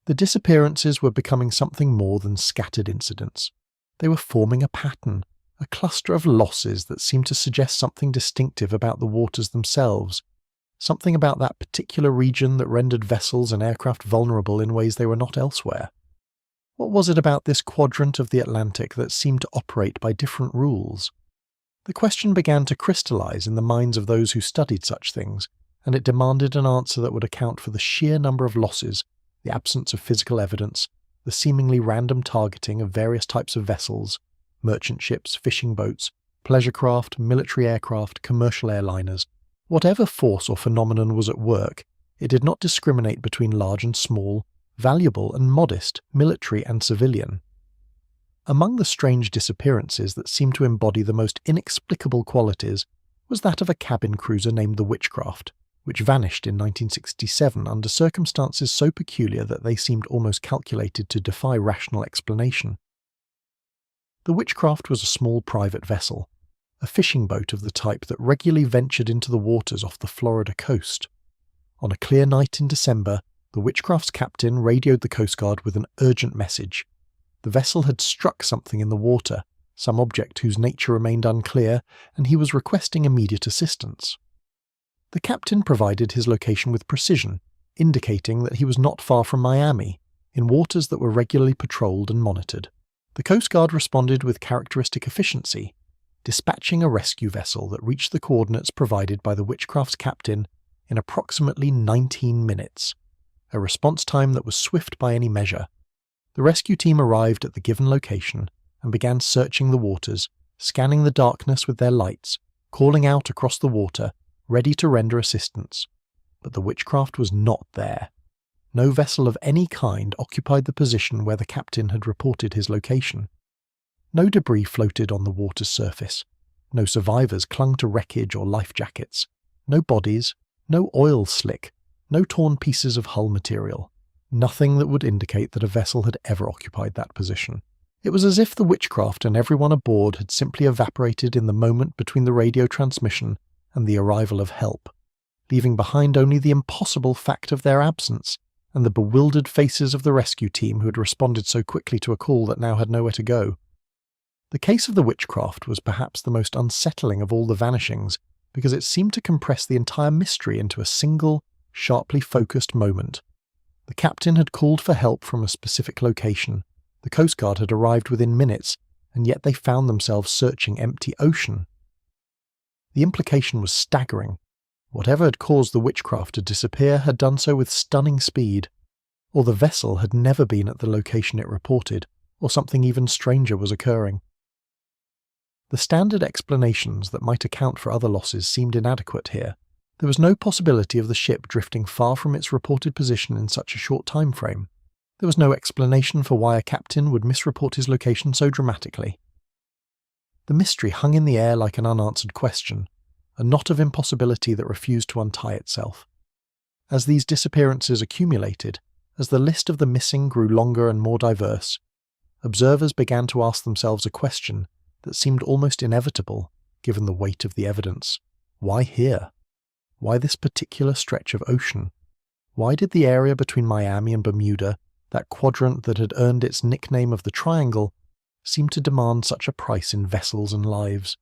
The disappearances were becoming something more than scattered incidents. They were forming a pattern, a cluster of losses that seemed to suggest something distinctive about the waters themselves, something about that particular region that rendered vessels and aircraft vulnerable in ways they were not elsewhere. What was it about this quadrant of the Atlantic that seemed to operate by different rules? The question began to crystallize in the minds of those who studied such things, and it demanded an answer that would account for the sheer number of losses, the absence of physical evidence, the seemingly random targeting of various types of vessels, merchant ships, fishing boats, pleasure craft, military aircraft, commercial airliners. Whatever force or phenomenon was at work, it did not discriminate between large and small, valuable and modest, military and civilian. Among the strange disappearances that seemed to embody the most inexplicable qualities was that of a cabin cruiser named the Witchcraft, which vanished in 1967 under circumstances so peculiar that they seemed almost calculated to defy rational explanation. The Witchcraft was a small private vessel, a fishing boat of the type that regularly ventured into the waters off the Florida coast. On a clear night in December, the Witchcraft's captain radioed the Coast Guard with an urgent message. The vessel had struck something in the water, some object whose nature remained unclear, and he was requesting immediate assistance. The captain provided his location with precision, indicating that he was not far from Miami, in waters that were regularly patrolled and monitored. The Coast Guard responded with characteristic efficiency, dispatching a rescue vessel that reached the coordinates provided by the Witchcraft's captain in approximately 19 minutes, a response time that was swift by any measure. The rescue team arrived at the given location and began searching the waters, scanning the darkness with their lights, calling out across the water, ready to render assistance. But the Witchcraft was not there. No vessel of any kind occupied the position where the captain had reported his location. No debris floated on the water's surface. No survivors clung to wreckage or life jackets. No bodies, no oil slick, no torn pieces of hull material. Nothing that would indicate that a vessel had ever occupied that position. It was as if the Witchcraft and everyone aboard had simply evaporated in the moment between the radio transmission and the arrival of help, leaving behind only the impossible fact of their absence and the bewildered faces of the rescue team who had responded so quickly to a call that now had nowhere to go. The case of the Witchcraft was perhaps the most unsettling of all the vanishings because it seemed to compress the entire mystery into a single, sharply focused moment. The captain had called for help from a specific location. The Coast Guard had arrived within minutes, and yet they found themselves searching empty ocean. The implication was staggering. Whatever had caused the Witchcraft to disappear had done so with stunning speed, or the vessel had never been at the location it reported, or something even stranger was occurring. The standard explanations that might account for other losses seemed inadequate here. There was no possibility of the ship drifting far from its reported position in such a short time frame. There was no explanation for why a captain would misreport his location so dramatically. The mystery hung in the air like an unanswered question, a knot of impossibility that refused to untie itself. As these disappearances accumulated, as the list of the missing grew longer and more diverse, observers began to ask themselves a question that seemed almost inevitable, given the weight of the evidence. Why here? Why this particular stretch of ocean? Why did the area between Miami and Bermuda, that quadrant that had earned its nickname of the Triangle, seem to demand such a price in vessels and lives?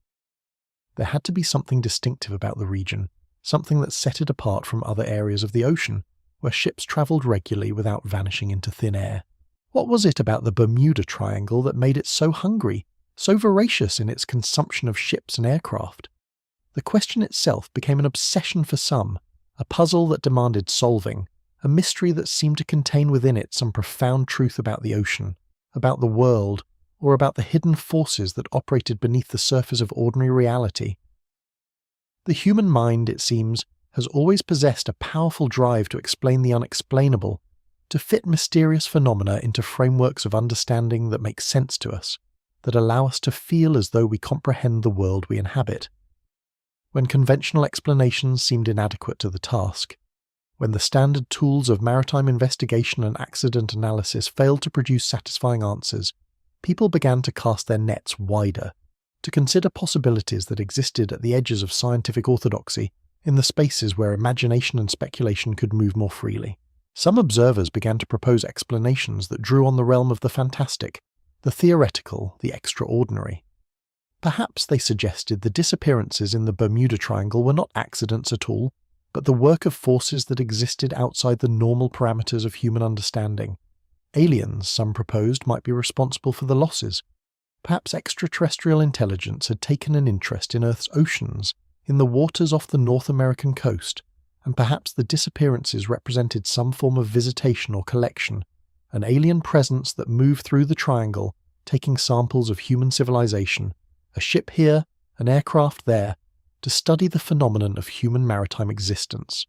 There had to be something distinctive about the region, something that set it apart from other areas of the ocean, where ships travelled regularly without vanishing into thin air. What was it about the Bermuda Triangle that made it so hungry, so voracious in its consumption of ships and aircraft? The question itself became an obsession for some, a puzzle that demanded solving, a mystery that seemed to contain within it some profound truth about the ocean. about the world, or about the hidden forces that operated beneath the surface of ordinary reality. The human mind, it seems, has always possessed a powerful drive to explain the unexplainable, to fit mysterious phenomena into frameworks of understanding that make sense to us, that allow us to feel as though we comprehend the world we inhabit. When conventional explanations seemed inadequate to the task, when the standard tools of maritime investigation and accident analysis failed to produce satisfying answers, people began to cast their nets wider, to consider possibilities that existed at the edges of scientific orthodoxy, in the spaces where imagination and speculation could move more freely. Some observers began to propose explanations that drew on the realm of the fantastic, the theoretical, the extraordinary. Perhaps, they suggested, the disappearances in the Bermuda Triangle were not accidents at all, but the work of forces that existed outside the normal parameters of human understanding. Aliens, some proposed, might be responsible for the losses. Perhaps extraterrestrial intelligence had taken an interest in Earth's oceans, in the waters off the North American coast, and perhaps the disappearances represented some form of visitation or collection, an alien presence that moved through the triangle, taking samples of human civilization, a ship here, an aircraft there, to study the phenomenon of human maritime existence.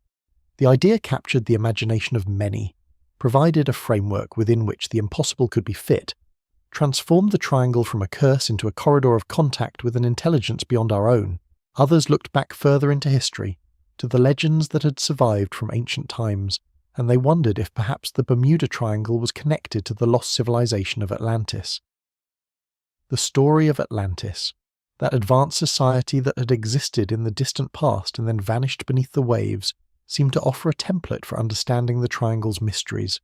The idea captured the imagination of many, provided a framework within which the impossible could be fit, transformed the triangle from a curse into a corridor of contact with an intelligence beyond our own. Others looked back further into history, to the legends that had survived from ancient times, and they wondered if perhaps the Bermuda Triangle was connected to the lost civilization of Atlantis. The story of Atlantis, that advanced society that had existed in the distant past and then vanished beneath the waves, seemed to offer a template for understanding the triangle's mysteries.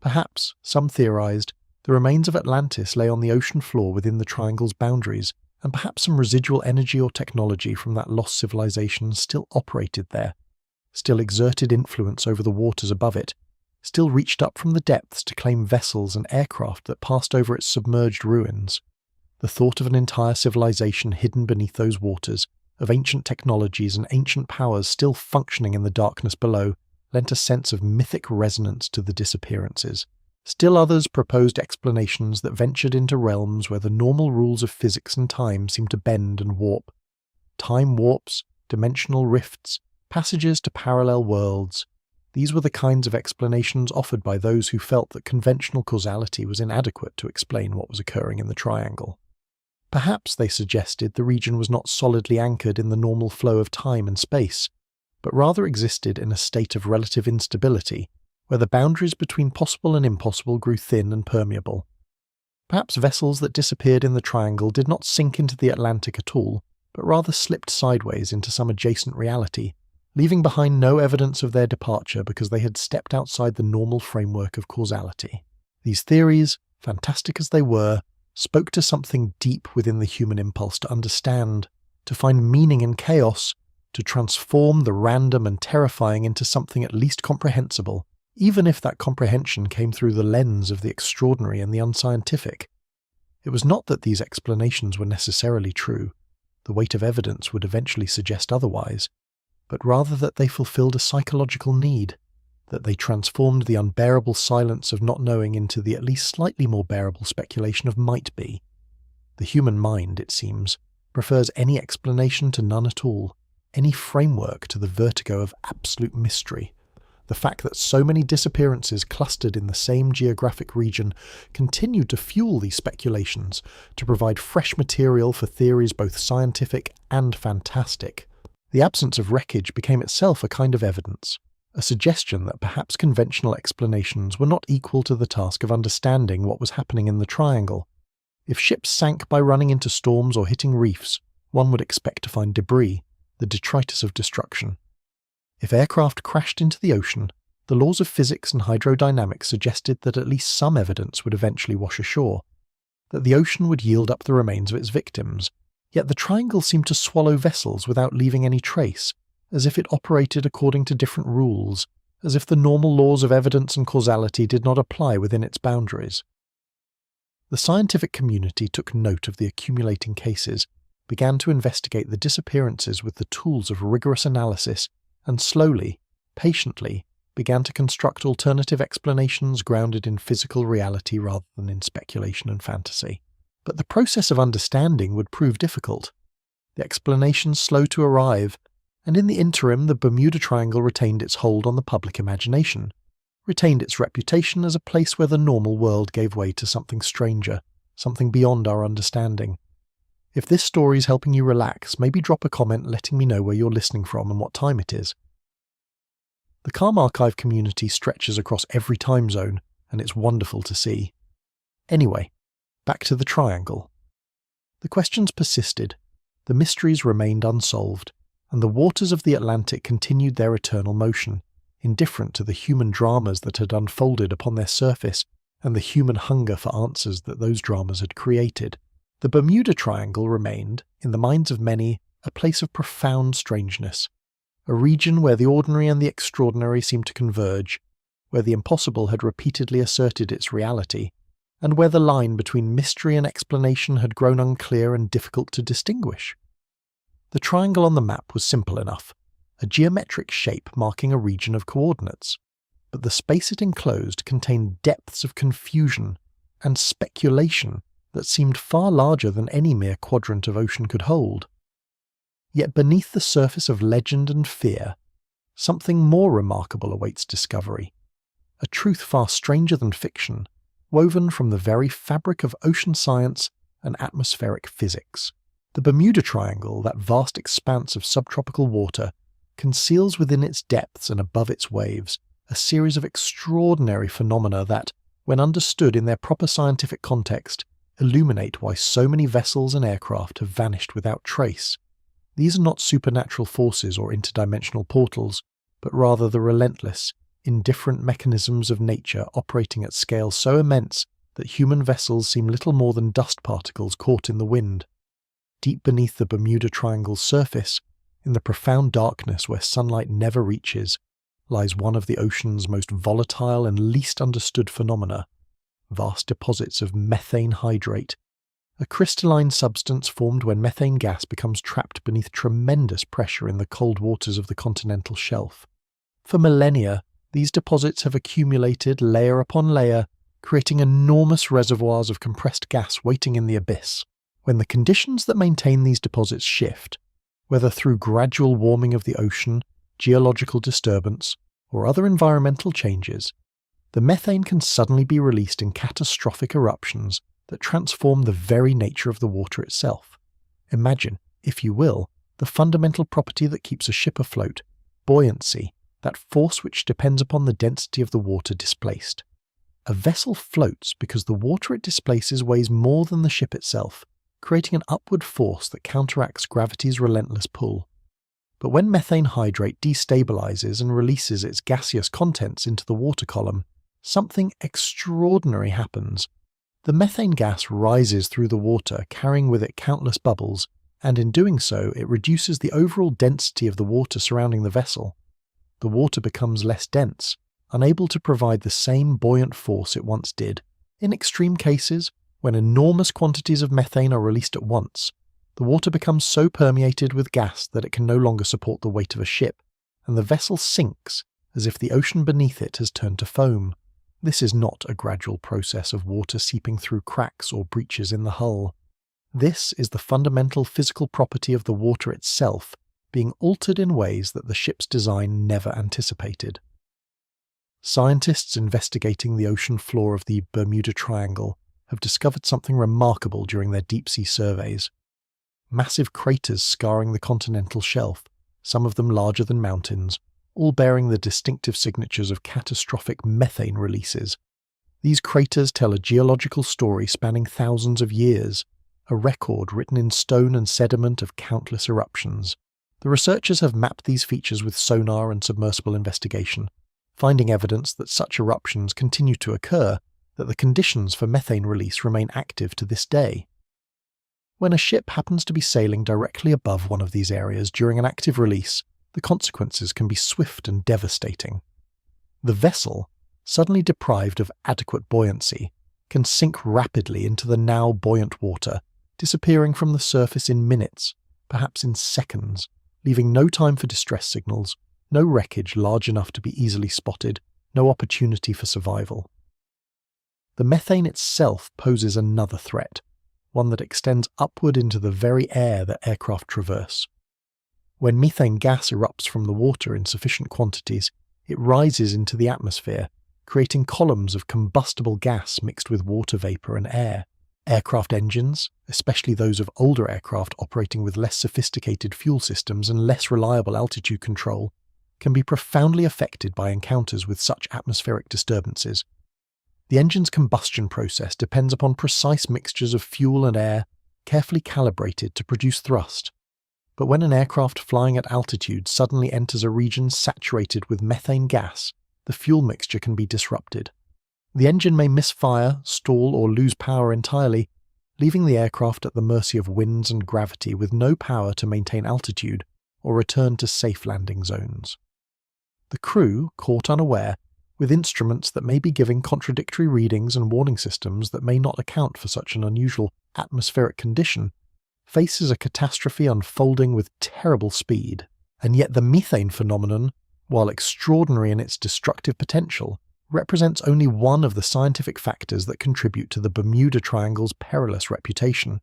Perhaps, some theorized, the remains of Atlantis lay on the ocean floor within the triangle's boundaries, and perhaps some residual energy or technology from that lost civilization still operated there, still exerted influence over the waters above it, still reached up from the depths to claim vessels and aircraft that passed over its submerged ruins. The thought of an entire civilization hidden beneath those waters, of ancient technologies and ancient powers still functioning in the darkness below, lent a sense of mythic resonance to the disappearances. Still others proposed explanations that ventured into realms where the normal rules of physics and time seemed to bend and warp. Time warps, dimensional rifts, passages to parallel worlds. These were the kinds of explanations offered by those who felt that conventional causality was inadequate to explain what was occurring in the triangle. Perhaps, they suggested, the region was not solidly anchored in the normal flow of time and space, but rather existed in a state of relative instability, where the boundaries between possible and impossible grew thin and permeable. Perhaps vessels that disappeared in the triangle did not sink into the Atlantic at all, but rather slipped sideways into some adjacent reality, leaving behind no evidence of their departure because they had stepped outside the normal framework of causality. These theories, fantastic as they were, spoke to something deep within the human impulse to understand, to find meaning in chaos, to transform the random and terrifying into something at least comprehensible, even if that comprehension came through the lens of the extraordinary and the unscientific. It was not that these explanations were necessarily true, the weight of evidence would eventually suggest otherwise, but rather that they fulfilled a psychological need, that they transformed the unbearable silence of not knowing into the at least slightly more bearable speculation of might be. The human mind, it seems, prefers any explanation to none at all, any framework to the vertigo of absolute mystery. The fact that so many disappearances clustered in the same geographic region continued to fuel these speculations, to provide fresh material for theories both scientific and fantastic. The absence of wreckage became itself a kind of evidence, a suggestion that perhaps conventional explanations were not equal to the task of understanding what was happening in the triangle. If ships sank by running into storms or hitting reefs, one would expect to find debris, the detritus of destruction. If aircraft crashed into the ocean, the laws of physics and hydrodynamics suggested that at least some evidence would eventually wash ashore, that the ocean would yield up the remains of its victims, yet the triangle seemed to swallow vessels without leaving any trace, as if it operated according to different rules, as if the normal laws of evidence and causality did not apply within its boundaries. The scientific community took note of the accumulating cases, began to investigate the disappearances with the tools of rigorous analysis, and slowly, patiently, began to construct alternative explanations grounded in physical reality rather than in speculation and fantasy. But the process of understanding would prove difficult. The explanations slow to arrive, and in the interim the Bermuda Triangle retained its hold on the public imagination, retained its reputation as a place where the normal world gave way to something stranger, something beyond our understanding. If this story is helping you relax, maybe drop a comment letting me know where you're listening from and what time it is. The Calm Archive community stretches across every time zone, and it's wonderful to see. Anyway, back to the triangle. The questions persisted, the mysteries remained unsolved, and the waters of the Atlantic continued their eternal motion, indifferent to the human dramas that had unfolded upon their surface and the human hunger for answers that those dramas had created. The Bermuda Triangle remained, in the minds of many, a place of profound strangeness, a region where the ordinary and the extraordinary seemed to converge, where the impossible had repeatedly asserted its reality, and where the line between mystery and explanation had grown unclear and difficult to distinguish. The triangle on the map was simple enough, a geometric shape marking a region of coordinates, but the space it enclosed contained depths of confusion and speculation that seemed far larger than any mere quadrant of ocean could hold. Yet beneath the surface of legend and fear, something more remarkable awaits discovery, a truth far stranger than fiction, woven from the very fabric of ocean science and atmospheric physics. The Bermuda Triangle, that vast expanse of subtropical water, conceals within its depths and above its waves a series of extraordinary phenomena that, when understood in their proper scientific context, illuminate why so many vessels and aircraft have vanished without trace. These are not supernatural forces or interdimensional portals, but rather the relentless, indifferent mechanisms of nature operating at scale so immense that human vessels seem little more than dust particles caught in the wind. Deep beneath the Bermuda Triangle's surface, in the profound darkness where sunlight never reaches, lies one of the ocean's most volatile and least understood phenomena, vast deposits of methane hydrate, a crystalline substance formed when methane gas becomes trapped beneath tremendous pressure in the cold waters of the continental shelf. For millennia, these deposits have accumulated layer upon layer, creating enormous reservoirs of compressed gas waiting in the abyss. When the conditions that maintain these deposits shift, whether through gradual warming of the ocean, geological disturbance, or other environmental changes, the methane can suddenly be released in catastrophic eruptions that transform the very nature of the water itself. Imagine, if you will, the fundamental property that keeps a ship afloat, buoyancy, that force which depends upon the density of the water displaced. A vessel floats because the water it displaces weighs more than the ship itself, creating an upward force that counteracts gravity's relentless pull. But when methane hydrate destabilizes and releases its gaseous contents into the water column, something extraordinary happens. The methane gas rises through the water, carrying with it countless bubbles, and in doing so it reduces the overall density of the water surrounding the vessel. The water becomes less dense, unable to provide the same buoyant force it once did. In extreme cases, when enormous quantities of methane are released at once, the water becomes so permeated with gas that it can no longer support the weight of a ship, and the vessel sinks as if the ocean beneath it has turned to foam. This is not a gradual process of water seeping through cracks or breaches in the hull. This is the fundamental physical property of the water itself being altered in ways that the ship's design never anticipated. Scientists investigating the ocean floor of the Bermuda Triangle have discovered something remarkable during their deep-sea surveys. Massive craters scarring the continental shelf, some of them larger than mountains, all bearing the distinctive signatures of catastrophic methane releases. These craters tell a geological story spanning thousands of years, a record written in stone and sediment of countless eruptions. The researchers have mapped these features with sonar and submersible investigation, finding evidence that such eruptions continue to occur, that the conditions for methane release remain active to this day. When a ship happens to be sailing directly above one of these areas during an active release, the consequences can be swift and devastating. The vessel, suddenly deprived of adequate buoyancy, can sink rapidly into the now buoyant water, disappearing from the surface in minutes, perhaps in seconds, leaving no time for distress signals No wreckage large enough to be easily spotted, no opportunity for survival. The methane itself poses another threat, one that extends upward into the very air that aircraft traverse. When methane gas erupts from the water in sufficient quantities, it rises into the atmosphere, creating columns of combustible gas mixed with water vapor and air. Aircraft engines, especially those of older aircraft operating with less sophisticated fuel systems and less reliable altitude control, can be profoundly affected by encounters with such atmospheric disturbances. The engine's combustion process depends upon precise mixtures of fuel and air, carefully calibrated to produce thrust. But when an aircraft flying at altitude suddenly enters a region saturated with methane gas, the fuel mixture can be disrupted. The engine may misfire, stall, or lose power entirely, leaving the aircraft at the mercy of winds and gravity with no power to maintain altitude or return to safe landing zones. The crew, caught unaware, with instruments that may be giving contradictory readings and warning systems that may not account for such an unusual atmospheric condition, faces a catastrophe unfolding with terrible speed. And yet the methane phenomenon, while extraordinary in its destructive potential, represents only one of the scientific factors that contribute to the Bermuda Triangle's perilous reputation.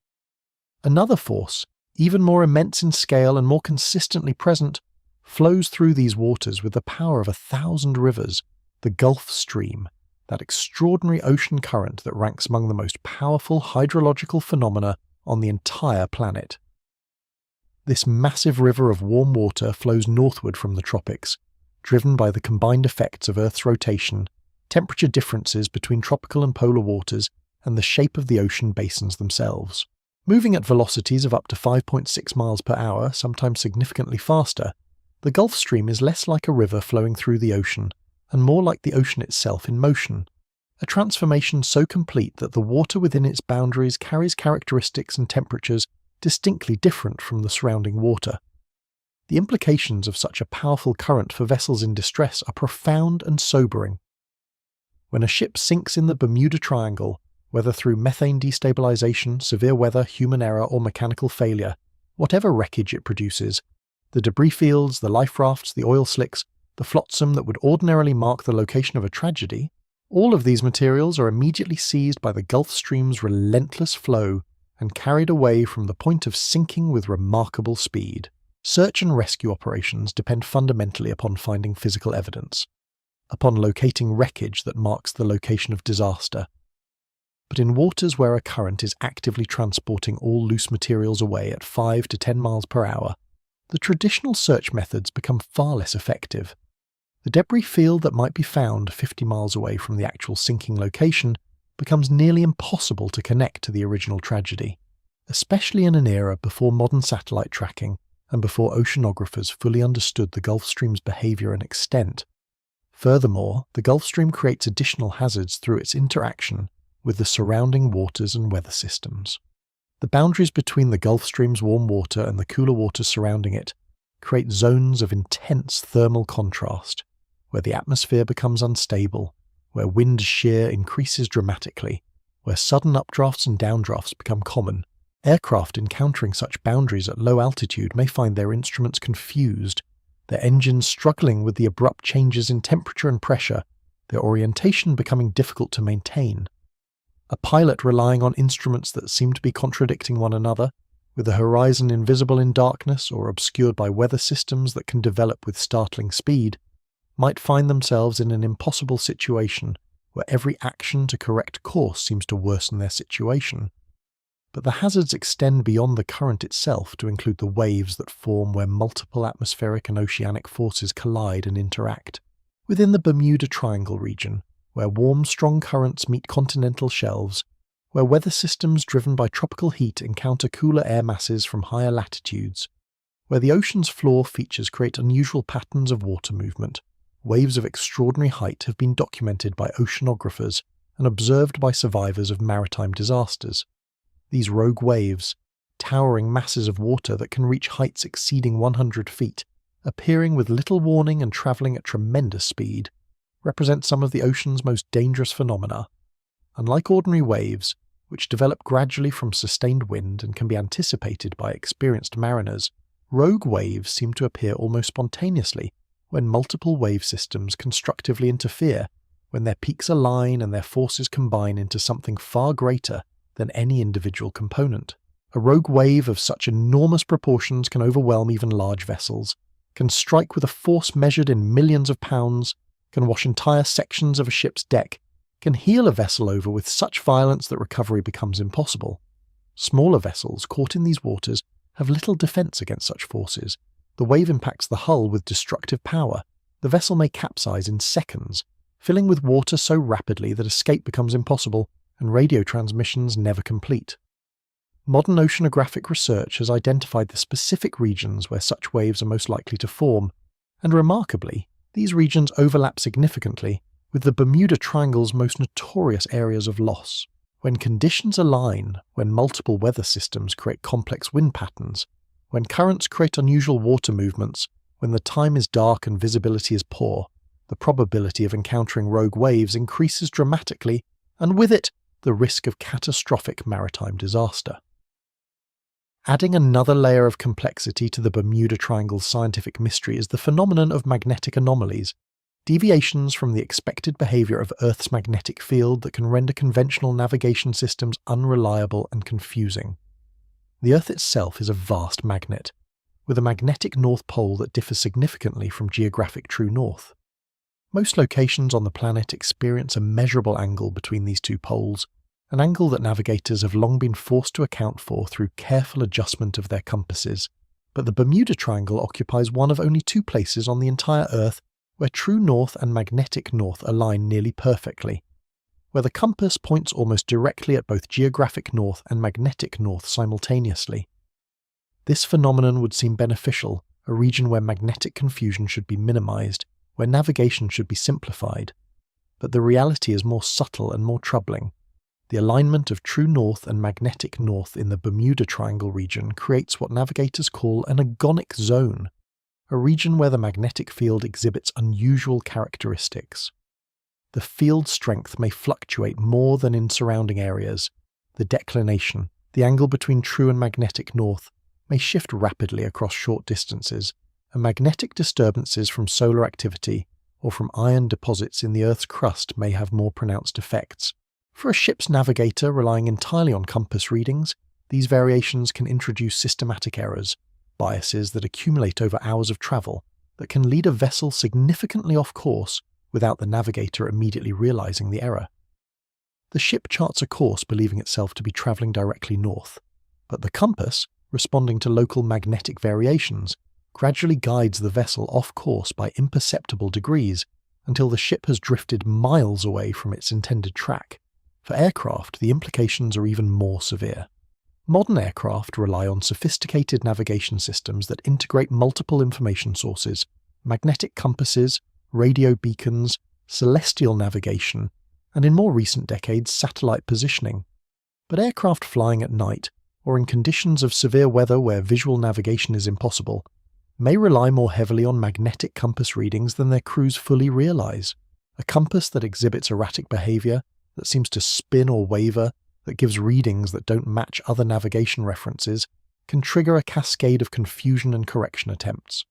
Another force, even more immense in scale and more consistently present, flows through these waters with the power of 1,000 rivers, the Gulf Stream, that extraordinary ocean current that ranks among the most powerful hydrological phenomena on the entire planet. This massive river of warm water flows northward from the tropics, driven by the combined effects of Earth's rotation, temperature differences between tropical and polar waters, and the shape of the ocean basins themselves. Moving at velocities of up to 5.6 miles per hour, sometimes significantly faster, the Gulf Stream is less like a river flowing through the ocean, and more like the ocean itself in motion, a transformation so complete that the water within its boundaries carries characteristics and temperatures distinctly different from the surrounding water. The implications of such a powerful current for vessels in distress are profound and sobering. When a ship sinks in the Bermuda Triangle, whether through methane destabilization, severe weather, human error, or mechanical failure, whatever wreckage it produces, the debris fields, the life rafts, the oil slicks, the flotsam that would ordinarily mark the location of a tragedy, all of these materials are immediately seized by the Gulf Stream's relentless flow and carried away from the point of sinking with remarkable speed. Search and rescue operations depend fundamentally upon finding physical evidence, upon locating wreckage that marks the location of disaster. But in waters where a current is actively transporting all loose materials away at 5 to 10 miles per hour, the traditional search methods become far less effective. The debris field that might be found 50 miles away from the actual sinking location becomes nearly impossible to connect to the original tragedy, especially in an era before modern satellite tracking and before oceanographers fully understood the Gulf Stream's behavior and extent. Furthermore, the Gulf Stream creates additional hazards through its interaction with the surrounding waters and weather systems. The boundaries between the Gulf Stream's warm water and the cooler waters surrounding it create zones of intense thermal contrast, where the atmosphere becomes unstable, where wind shear increases dramatically, where sudden updrafts and downdrafts become common. Aircraft encountering such boundaries at low altitude may find their instruments confused, their engines struggling with the abrupt changes in temperature and pressure, their orientation becoming difficult to maintain. A pilot relying on instruments that seem to be contradicting one another, with the horizon invisible in darkness or obscured by weather systems that can develop with startling speed, might find themselves in an impossible situation where every action to correct course seems to worsen their situation. But the hazards extend beyond the current itself to include the waves that form where multiple atmospheric and oceanic forces collide and interact. Within the Bermuda Triangle region, where warm, strong currents meet continental shelves, where weather systems driven by tropical heat encounter cooler air masses from higher latitudes, where the ocean's floor features create unusual patterns of water movement, waves of extraordinary height have been documented by oceanographers and observed by survivors of maritime disasters. These rogue waves, towering masses of water that can reach heights exceeding 100 feet, appearing with little warning and travelling at tremendous speed, represent some of the ocean's most dangerous phenomena. Unlike ordinary waves, which develop gradually from sustained wind and can be anticipated by experienced mariners, rogue waves seem to appear almost spontaneously when multiple wave systems constructively interfere, when their peaks align and their forces combine into something far greater than any individual component. A rogue wave of such enormous proportions can overwhelm even large vessels, can strike with a force measured in millions of pounds, can wash entire sections of a ship's deck, can heel a vessel over with such violence that recovery becomes impossible. Smaller vessels caught in these waters have little defense against such forces. The wave impacts the hull with destructive power. The vessel may capsize in seconds, filling with water so rapidly that escape becomes impossible and radio transmissions never complete. Modern oceanographic research has identified the specific regions where such waves are most likely to form, and remarkably, these regions overlap significantly with the Bermuda Triangle's most notorious areas of loss. When conditions align, when multiple weather systems create complex wind patterns, when currents create unusual water movements, when the time is dark and visibility is poor, the probability of encountering rogue waves increases dramatically, and with it, the risk of catastrophic maritime disaster. Adding another layer of complexity to the Bermuda Triangle's scientific mystery is the phenomenon of magnetic anomalies, deviations from the expected behavior of Earth's magnetic field that can render conventional navigation systems unreliable and confusing. The Earth itself is a vast magnet, with a magnetic north pole that differs significantly from geographic true north. Most locations on the planet experience a measurable angle between these two poles, an angle that navigators have long been forced to account for through careful adjustment of their compasses. But the Bermuda Triangle occupies one of only two places on the entire Earth where true north and magnetic north align nearly perfectly, where the compass points almost directly at both geographic north and magnetic north simultaneously. This phenomenon would seem beneficial, a region where magnetic confusion should be minimized, where navigation should be simplified. But the reality is more subtle and more troubling. The alignment of true north and magnetic north in the Bermuda Triangle region creates what navigators call an agonic zone, a region where the magnetic field exhibits unusual characteristics. The field strength may fluctuate more than in surrounding areas. The declination, the angle between true and magnetic north, may shift rapidly across short distances, and magnetic disturbances from solar activity or from iron deposits in the Earth's crust may have more pronounced effects. For a ship's navigator relying entirely on compass readings, these variations can introduce systematic errors, biases that accumulate over hours of travel, that can lead a vessel significantly off course without the navigator immediately realizing the error. The ship charts a course believing itself to be traveling directly north, but the compass, responding to local magnetic variations, gradually guides the vessel off course by imperceptible degrees until the ship has drifted miles away from its intended track. For aircraft, the implications are even more severe. Modern aircraft rely on sophisticated navigation systems that integrate multiple information sources, magnetic compasses, radio beacons, celestial navigation, and in more recent decades, satellite positioning. But aircraft flying at night, or in conditions of severe weather where visual navigation is impossible, may rely more heavily on magnetic compass readings than their crews fully realize. A compass that exhibits erratic behavior, that seems to spin or waver, that gives readings that don't match other navigation references, can trigger a cascade of confusion and correction attempts.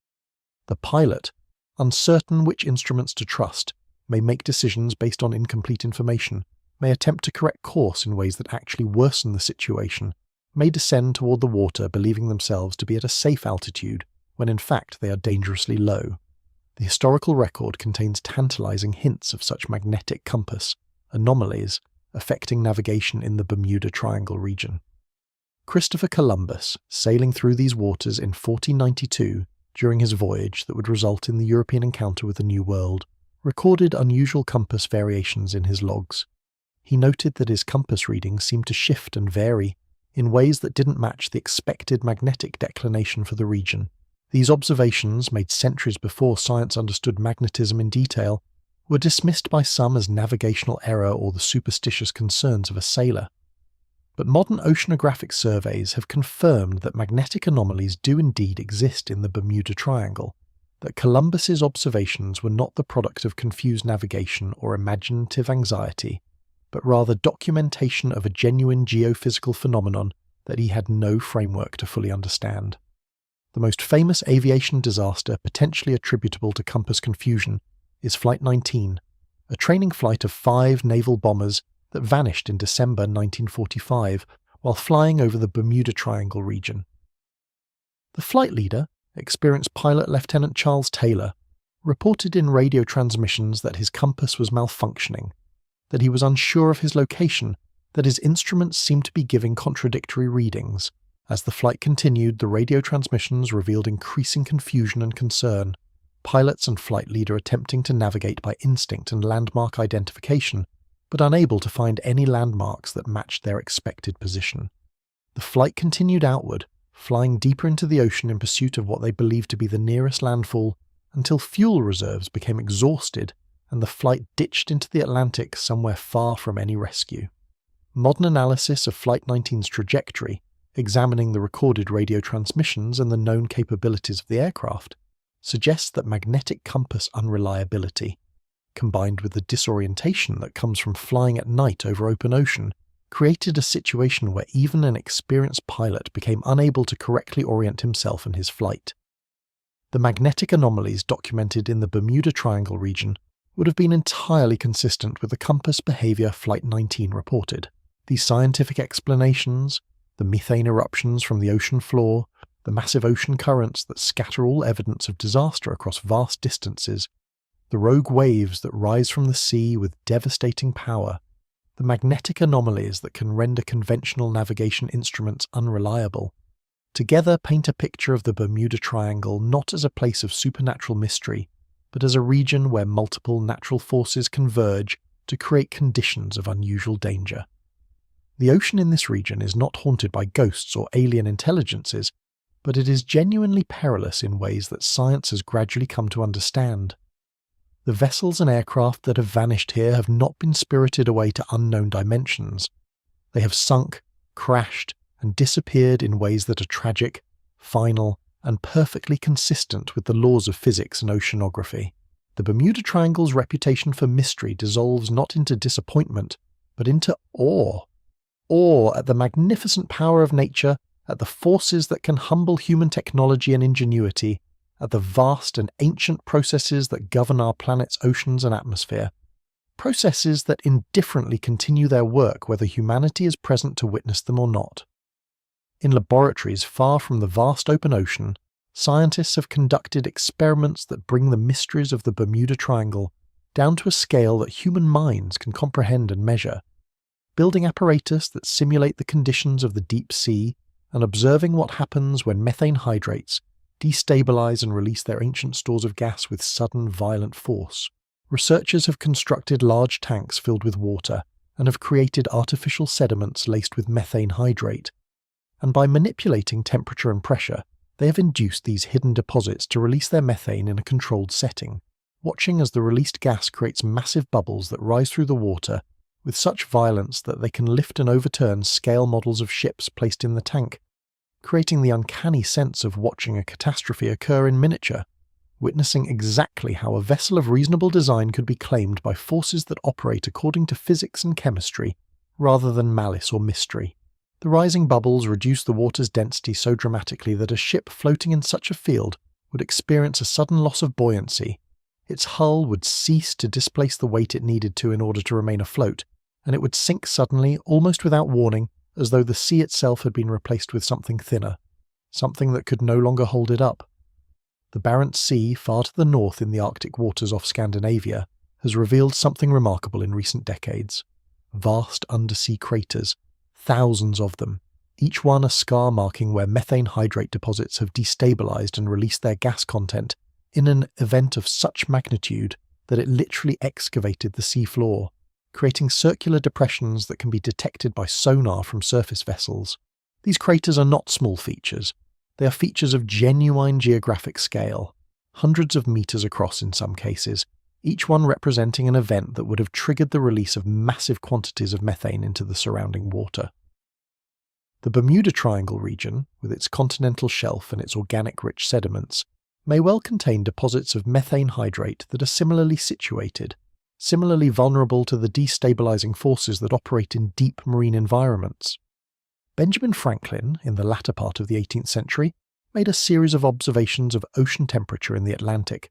The pilot, uncertain which instruments to trust, may make decisions based on incomplete information, may attempt to correct course in ways that actually worsen the situation, may descend toward the water believing themselves to be at a safe altitude, when in fact they are dangerously low. The historical record contains tantalizing hints of such magnetic compass anomalies affecting navigation in the Bermuda Triangle region. Christopher Columbus, sailing through these waters in 1492 during his voyage that would result in the European encounter with the New World, recorded unusual compass variations in his logs. He noted that his compass readings seemed to shift and vary in ways that didn't match the expected magnetic declination for the region. These observations, made centuries before science understood magnetism in detail, were dismissed by some as navigational error or the superstitious concerns of a sailor. But modern oceanographic surveys have confirmed that magnetic anomalies do indeed exist in the Bermuda Triangle, that Columbus's observations were not the product of confused navigation or imaginative anxiety, but rather documentation of a genuine geophysical phenomenon that he had no framework to fully understand. The most famous aviation disaster potentially attributable to compass confusion is Flight 19, a training flight of 5 naval bombers that vanished in December 1945 while flying over the Bermuda Triangle region. The flight leader, experienced pilot Lieutenant Charles Taylor, reported in radio transmissions that his compass was malfunctioning, that he was unsure of his location, that his instruments seemed to be giving contradictory readings. As the flight continued, the radio transmissions revealed increasing confusion and concern, pilots and flight leader attempting to navigate by instinct and landmark identification, but unable to find any landmarks that matched their expected position. The flight continued outward, flying deeper into the ocean in pursuit of what they believed to be the nearest landfall, until fuel reserves became exhausted and the flight ditched into the Atlantic somewhere far from any rescue. Modern analysis of Flight 19's trajectory, examining the recorded radio transmissions and the known capabilities of the aircraft, suggests that magnetic compass unreliability, combined with the disorientation that comes from flying at night over open ocean, created a situation where even an experienced pilot became unable to correctly orient himself in his flight. The magnetic anomalies documented in the Bermuda Triangle region would have been entirely consistent with the compass behavior Flight 19 reported. These scientific explanations, the methane eruptions from the ocean floor, the massive ocean currents that scatter all evidence of disaster across vast distances, the rogue waves that rise from the sea with devastating power, the magnetic anomalies that can render conventional navigation instruments unreliable, together paint a picture of the Bermuda Triangle not as a place of supernatural mystery, but as a region where multiple natural forces converge to create conditions of unusual danger. The ocean in this region is not haunted by ghosts or alien intelligences, but it is genuinely perilous in ways that science has gradually come to understand. The vessels and aircraft that have vanished here have not been spirited away to unknown dimensions. They have sunk, crashed, and disappeared in ways that are tragic, final, and perfectly consistent with the laws of physics and oceanography. The Bermuda Triangle's reputation for mystery dissolves not into disappointment, but into awe. Awe at the magnificent power of nature, at the forces that can humble human technology and ingenuity, at the vast and ancient processes that govern our planet's oceans and atmosphere. Processes that indifferently continue their work whether humanity is present to witness them or not. In laboratories far from the vast open ocean, scientists have conducted experiments that bring the mysteries of the Bermuda Triangle down to a scale that human minds can comprehend and measure, building apparatus that simulate the conditions of the deep sea and observing what happens when methane hydrates destabilize and release their ancient stores of gas with sudden violent force. Researchers have constructed large tanks filled with water and have created artificial sediments laced with methane hydrate, and by manipulating temperature and pressure, they have induced these hidden deposits to release their methane in a controlled setting, watching as the released gas creates massive bubbles that rise through the water with such violence that they can lift and overturn scale models of ships placed in the tank, creating the uncanny sense of watching a catastrophe occur in miniature, witnessing exactly how a vessel of reasonable design could be claimed by forces that operate according to physics and chemistry, rather than malice or mystery. The rising bubbles reduce the water's density so dramatically that a ship floating in such a field would experience a sudden loss of buoyancy. Its hull would cease to displace the weight it needed to in order to remain afloat, and it would sink suddenly, almost without warning, as though the sea itself had been replaced with something thinner, something that could no longer hold it up. The Barents Sea, far to the north in the Arctic waters off Scandinavia, has revealed something remarkable in recent decades. Vast undersea craters, thousands of them, each one a scar marking where methane hydrate deposits have destabilized and released their gas content in an event of such magnitude that it literally excavated the sea floor, creating circular depressions that can be detected by sonar from surface vessels. These craters are not small features. They are features of genuine geographic scale, hundreds of meters across in some cases, each one representing an event that would have triggered the release of massive quantities of methane into the surrounding water. The Bermuda Triangle region, with its continental shelf and its organic-rich sediments, may well contain deposits of methane hydrate that are similarly situated, similarly vulnerable to the destabilizing forces that operate in deep marine environments. Benjamin Franklin, in the latter part of the 18th century, made a series of observations of ocean temperature in the Atlantic,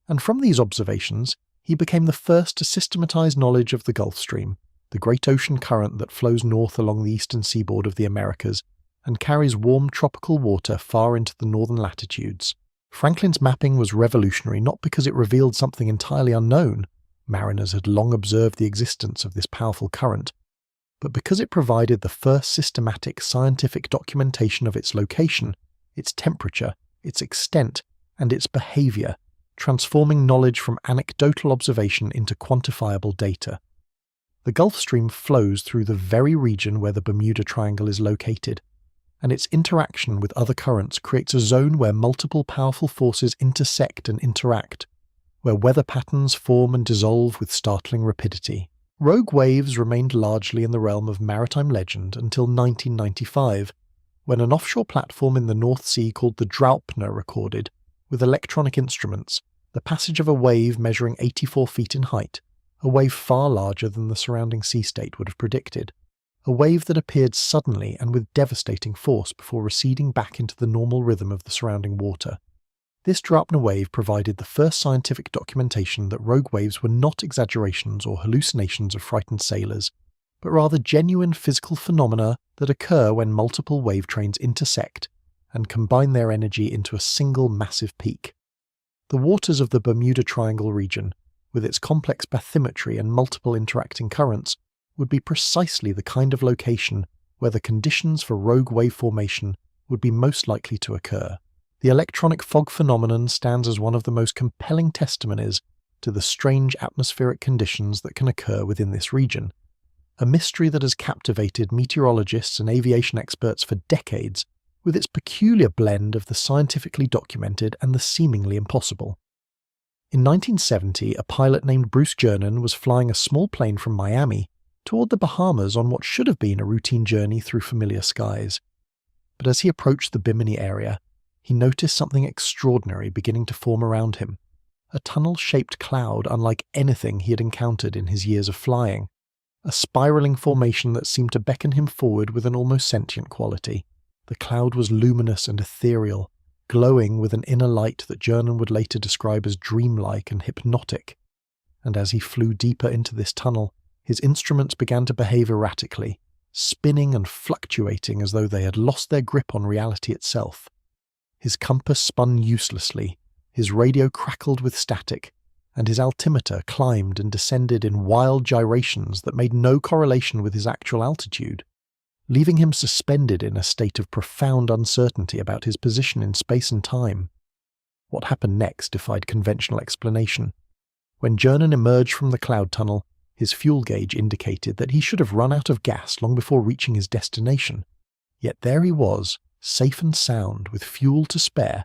and from these observations he became the first to systematize knowledge of the Gulf Stream, the great ocean current that flows north along the eastern seaboard of the Americas and carries warm tropical water far into the northern latitudes. Franklin's mapping was revolutionary not because it revealed something entirely unknown — mariners had long observed the existence of this powerful current — but because it provided the first systematic scientific documentation of its location, its temperature, its extent, and its behavior, transforming knowledge from anecdotal observation into quantifiable data. The Gulf Stream flows through the very region where the Bermuda Triangle is located, and its interaction with other currents creates a zone where multiple powerful forces intersect and interact, where weather patterns form and dissolve with startling rapidity. Rogue waves remained largely in the realm of maritime legend until 1995, when an offshore platform in the North Sea called the Draupner recorded, with electronic instruments, the passage of a wave measuring 84 feet in height, a wave far larger than the surrounding sea state would have predicted, a wave that appeared suddenly and with devastating force before receding back into the normal rhythm of the surrounding water. This Draupner wave provided the first scientific documentation that rogue waves were not exaggerations or hallucinations of frightened sailors, but rather genuine physical phenomena that occur when multiple wave trains intersect and combine their energy into a single massive peak. The waters of the Bermuda Triangle region, with its complex bathymetry and multiple interacting currents, would be precisely the kind of location where the conditions for rogue wave formation would be most likely to occur. The electronic fog phenomenon stands as one of the most compelling testimonies to the strange atmospheric conditions that can occur within this region, a mystery that has captivated meteorologists and aviation experts for decades, with its peculiar blend of the scientifically documented and the seemingly impossible. In 1970, a pilot named Bruce Jernan was flying a small plane from Miami toward the Bahamas on what should have been a routine journey through familiar skies. But as he approached the Bimini area, he noticed something extraordinary beginning to form around him, a tunnel-shaped cloud unlike anything he had encountered in his years of flying, a spiraling formation that seemed to beckon him forward with an almost sentient quality. The cloud was luminous and ethereal, glowing with an inner light that Jernan would later describe as dreamlike and hypnotic. And as he flew deeper into this tunnel, his instruments began to behave erratically, spinning and fluctuating as though they had lost their grip on reality itself. His compass spun uselessly, his radio crackled with static, and his altimeter climbed and descended in wild gyrations that made no correlation with his actual altitude, leaving him suspended in a state of profound uncertainty about his position in space and time. What happened next defied conventional explanation. When Jernan emerged from the cloud tunnel, his fuel gauge indicated that he should have run out of gas long before reaching his destination. Yet there he was, safe and sound, with fuel to spare,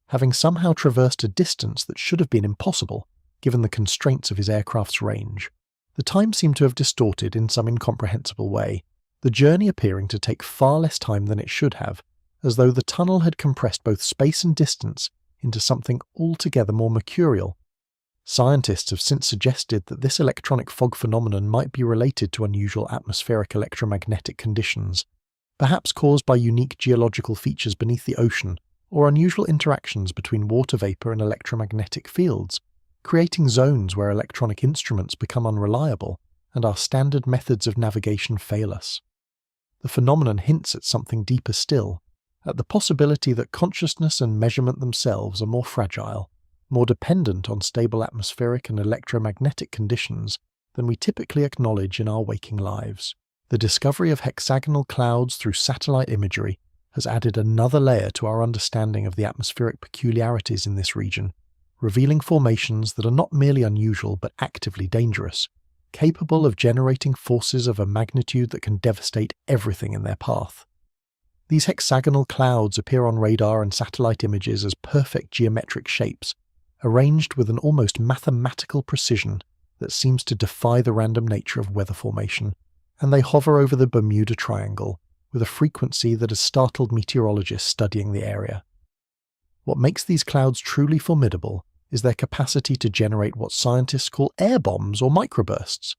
having somehow traversed a distance that should have been impossible, given the constraints of his aircraft's range. The time seemed to have distorted in some incomprehensible way, the journey appearing to take far less time than it should have, as though the tunnel had compressed both space and distance into something altogether more mercurial. Scientists have since suggested that this electronic fog phenomenon might be related to unusual atmospheric electromagnetic conditions, perhaps caused by unique geological features beneath the ocean or unusual interactions between water vapor and electromagnetic fields, creating zones where electronic instruments become unreliable and our standard methods of navigation fail us. The phenomenon hints at something deeper still, at the possibility that consciousness and measurement themselves are more fragile, more dependent on stable atmospheric and electromagnetic conditions than we typically acknowledge in our waking lives. The discovery of hexagonal clouds through satellite imagery has added another layer to our understanding of the atmospheric peculiarities in this region, revealing formations that are not merely unusual but actively dangerous, capable of generating forces of a magnitude that can devastate everything in their path. These hexagonal clouds appear on radar and satellite images as perfect geometric shapes, arranged with an almost mathematical precision that seems to defy the random nature of weather formation, and they hover over the Bermuda Triangle with a frequency that has startled meteorologists studying the area. What makes these clouds truly formidable is their capacity to generate what scientists call air bombs or microbursts,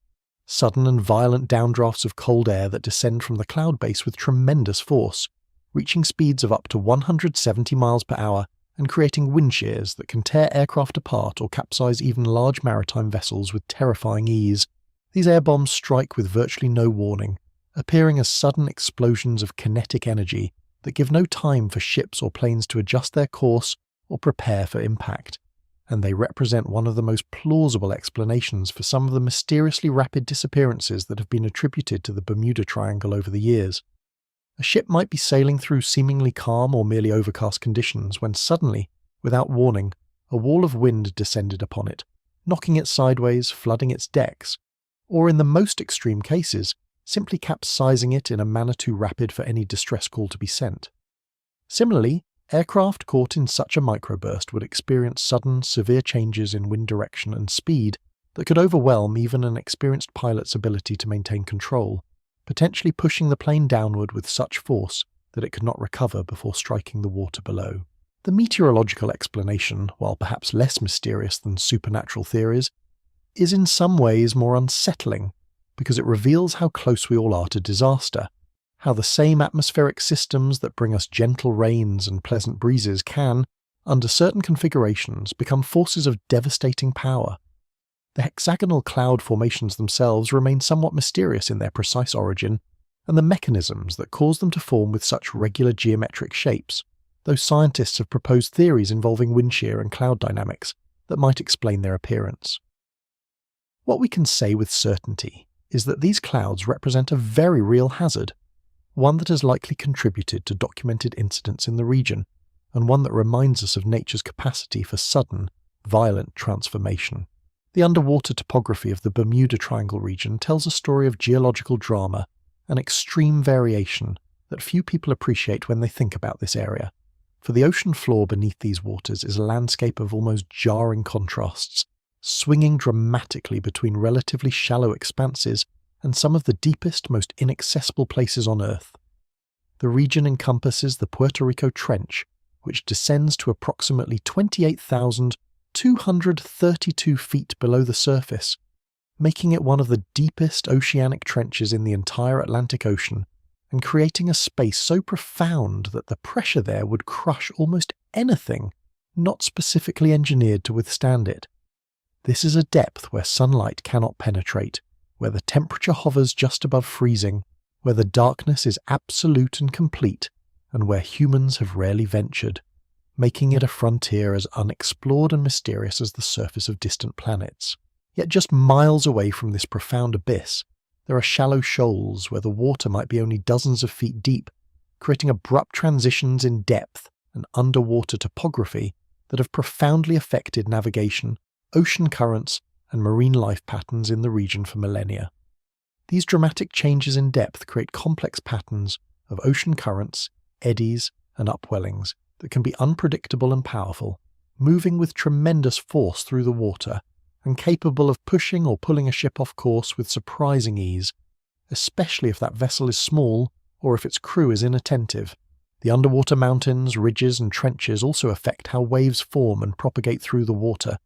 sudden and violent downdrafts of cold air that descend from the cloud base with tremendous force, reaching speeds of up to 170 miles per hour and creating wind shears that can tear aircraft apart or capsize even large maritime vessels with terrifying ease. These air bombs strike with virtually no warning, appearing as sudden explosions of kinetic energy that give no time for ships or planes to adjust their course or prepare for impact. And they represent one of the most plausible explanations for some of the mysteriously rapid disappearances that have been attributed to the Bermuda Triangle over the years. A ship might be sailing through seemingly calm or merely overcast conditions when suddenly, without warning, a wall of wind descended upon it, knocking it sideways, flooding its decks, or in the most extreme cases, simply capsizing it in a manner too rapid for any distress call to be sent. Similarly, aircraft caught in such a microburst would experience sudden, severe changes in wind direction and speed that could overwhelm even an experienced pilot's ability to maintain control, potentially pushing the plane downward with such force that it could not recover before striking the water below. The meteorological explanation, while perhaps less mysterious than supernatural theories, is in some ways more unsettling because it reveals how close we all are to disaster, how the same atmospheric systems that bring us gentle rains and pleasant breezes can, under certain configurations, become forces of devastating power. The hexagonal cloud formations themselves remain somewhat mysterious in their precise origin, and the mechanisms that cause them to form with such regular geometric shapes, though scientists have proposed theories involving wind shear and cloud dynamics that might explain their appearance. What we can say with certainty is that these clouds represent a very real hazard, one that has likely contributed to documented incidents in the region, and one that reminds us of nature's capacity for sudden, violent transformation. The underwater topography of the Bermuda Triangle region tells a story of geological drama and extreme variation that few people appreciate when they think about this area, for the ocean floor beneath these waters is a landscape of almost jarring contrasts, swinging dramatically between relatively shallow expanses and some of the deepest, most inaccessible places on Earth. The region encompasses the Puerto Rico Trench, which descends to approximately 28,232 feet below the surface, making it one of the deepest oceanic trenches in the entire Atlantic Ocean, and creating a space so profound that the pressure there would crush almost anything not specifically engineered to withstand it. This is a depth where sunlight cannot penetrate, where the temperature hovers just above freezing, where the darkness is absolute and complete, and where humans have rarely ventured, making it a frontier as unexplored and mysterious as the surface of distant planets. Yet just miles away from this profound abyss, there are shallow shoals where the water might be only dozens of feet deep, creating abrupt transitions in depth and underwater topography that have profoundly affected navigation, ocean currents, and marine life patterns in the region for millennia. These dramatic changes in depth create complex patterns of ocean currents, eddies, and upwellings that can be unpredictable and powerful, moving with tremendous force through the water, and capable of pushing or pulling a ship off course with surprising ease, especially if that vessel is small or if its crew is inattentive. The underwater mountains, ridges, and trenches also affect how waves form and propagate through the water,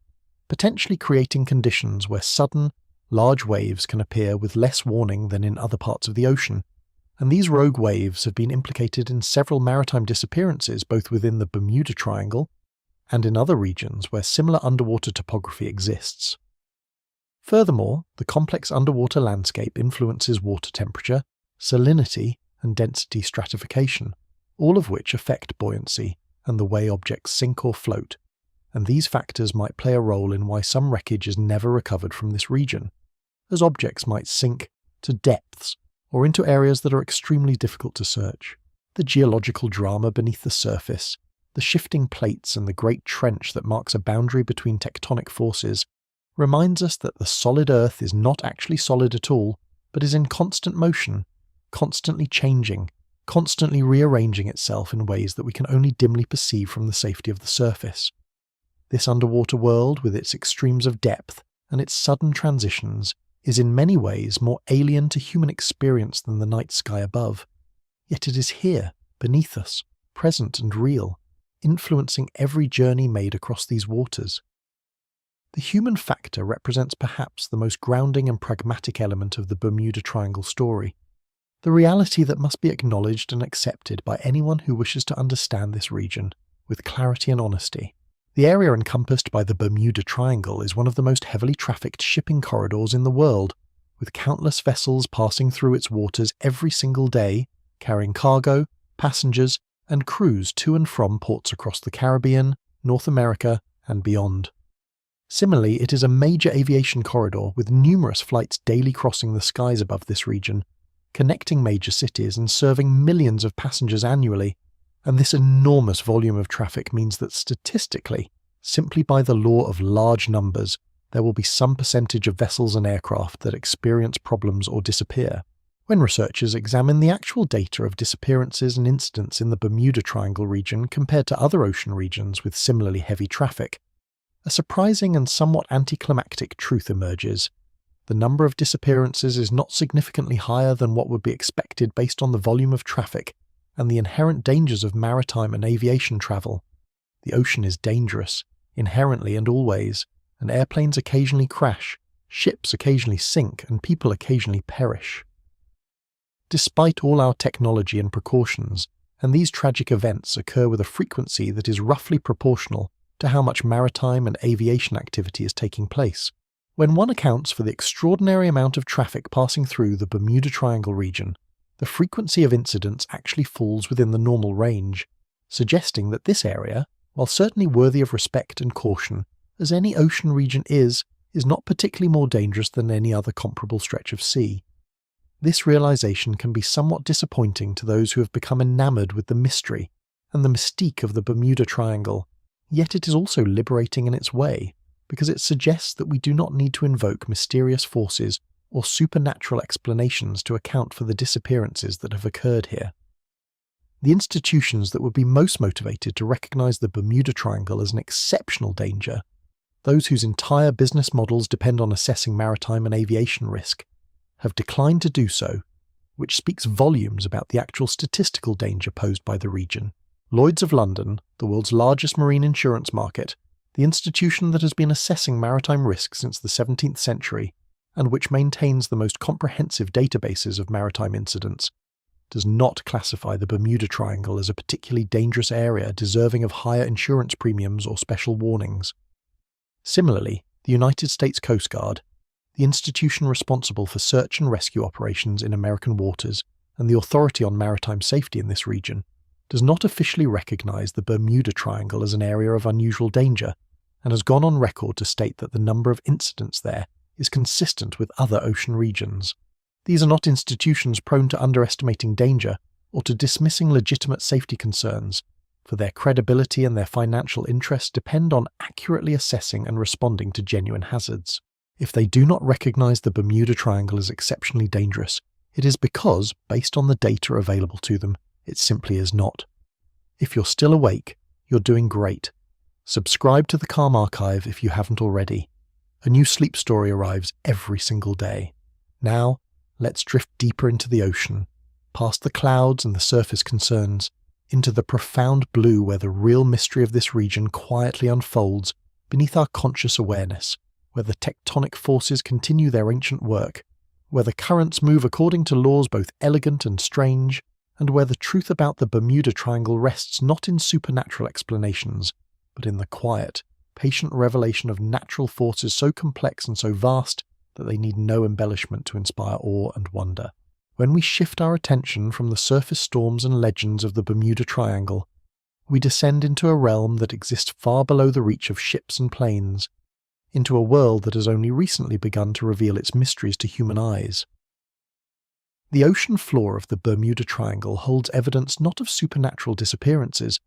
potentially creating conditions where sudden, large waves can appear with less warning than in other parts of the ocean. And these rogue waves have been implicated in several maritime disappearances both within the Bermuda Triangle and in other regions where similar underwater topography exists. Furthermore, the complex underwater landscape influences water temperature, salinity, and density stratification, all of which affect buoyancy and the way objects sink or float, and these factors might play a role in why some wreckage is never recovered from this region, as objects might sink to depths or into areas that are extremely difficult to search. The geological drama beneath the surface, the shifting plates, and the great trench that marks a boundary between tectonic forces reminds us that the solid Earth is not actually solid at all, but is in constant motion, constantly changing, constantly rearranging itself in ways that we can only dimly perceive from the safety of the surface. This underwater world, with its extremes of depth and its sudden transitions, is in many ways more alien to human experience than the night sky above. Yet it is here, beneath us, present and real, influencing every journey made across these waters. The human factor represents perhaps the most grounding and pragmatic element of the Bermuda Triangle story. the reality that must be acknowledged and accepted by anyone who wishes to understand this region with clarity and honesty. The area encompassed by the Bermuda Triangle is one of the most heavily trafficked shipping corridors in the world, with countless vessels passing through its waters every single day, carrying cargo, passengers, and crews to and from ports across the Caribbean, North America, and beyond. Similarly, it is a major aviation corridor with numerous flights daily crossing the skies above this region, connecting major cities and serving millions of passengers annually. And this enormous volume of traffic means that statistically, simply by the law of large numbers, there will be some percentage of vessels and aircraft that experience problems or disappear. When researchers examine the actual data of disappearances and incidents in the Bermuda Triangle region compared to other ocean regions with similarly heavy traffic, a surprising and somewhat anticlimactic truth emerges. The number of disappearances is not significantly higher than what would be expected based on the volume of traffic and the inherent dangers of maritime and aviation travel. The ocean is dangerous, inherently and always, and airplanes occasionally crash, ships occasionally sink, and people occasionally perish. Despite all our technology and precautions, and these tragic events occur with a frequency that is roughly proportional to how much maritime and aviation activity is taking place. When one accounts for the extraordinary amount of traffic passing through the Bermuda Triangle region, the frequency of incidents actually falls within the normal range, suggesting that this area, while certainly worthy of respect and caution, as any ocean region is not particularly more dangerous than any other comparable stretch of sea. This realization can be somewhat disappointing to those who have become enamored with the mystery and the mystique of the Bermuda Triangle, yet it is also liberating in its way, because it suggests that we do not need to invoke mysterious forces or supernatural explanations to account for the disappearances that have occurred here. The institutions that would be most motivated to recognize the Bermuda Triangle as an exceptional danger, those whose entire business models depend on assessing maritime and aviation risk, have declined to do so, which speaks volumes about the actual statistical danger posed by the region. Lloyd's of London, the world's largest marine insurance market, the institution that has been assessing maritime risk since the 17th century, and which maintains the most comprehensive databases of maritime incidents, does not classify the Bermuda Triangle as a particularly dangerous area deserving of higher insurance premiums or special warnings. Similarly, the United States Coast Guard, the institution responsible for search and rescue operations in American waters and the authority on maritime safety in this region, does not officially recognize the Bermuda Triangle as an area of unusual danger, and has gone on record to state that the number of incidents there is consistent with other ocean regions. These are not institutions prone to underestimating danger or to dismissing legitimate safety concerns, for their credibility and their financial interests depend on accurately assessing and responding to genuine hazards. If they do not recognize the Bermuda Triangle as exceptionally dangerous, it is because, based on the data available to them, it simply is not. If you're still awake, you're doing great. Subscribe to the Calm Archive if you haven't already. A new sleep story arrives every single day. Now, let's drift deeper into the ocean, past the clouds and the surface concerns, into the profound blue where the real mystery of this region quietly unfolds beneath our conscious awareness, where the tectonic forces continue their ancient work, where the currents move according to laws both elegant and strange, and where the truth about the Bermuda Triangle rests not in supernatural explanations, but in the quiet, patient revelation of natural forces so complex and so vast that they need no embellishment to inspire awe and wonder. When we shift our attention from the surface storms and legends of the Bermuda Triangle, we descend into a realm that exists far below the reach of ships and planes, into a world that has only recently begun to reveal its mysteries to human eyes. The ocean floor of the Bermuda Triangle holds evidence not of supernatural disappearances,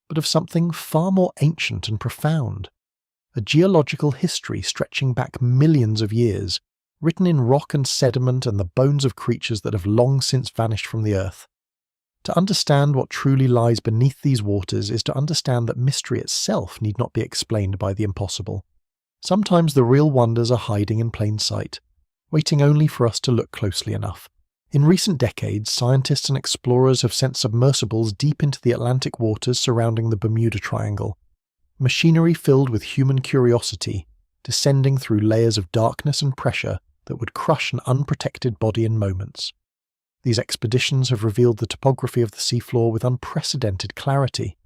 but of something far more ancient and profound. A geological history stretching back millions of years, written in rock and sediment and the bones of creatures that have long since vanished from the earth. To understand what truly lies beneath these waters is to understand that mystery itself need not be explained by the impossible. Sometimes the real wonders are hiding in plain sight, waiting only for us to look closely enough. In recent decades, scientists and explorers have sent submersibles deep into the Atlantic waters surrounding the Bermuda Triangle, machinery filled with human curiosity, descending through layers of darkness and pressure that would crush an unprotected body in moments. These expeditions have revealed the topography of the seafloor with unprecedented clarity,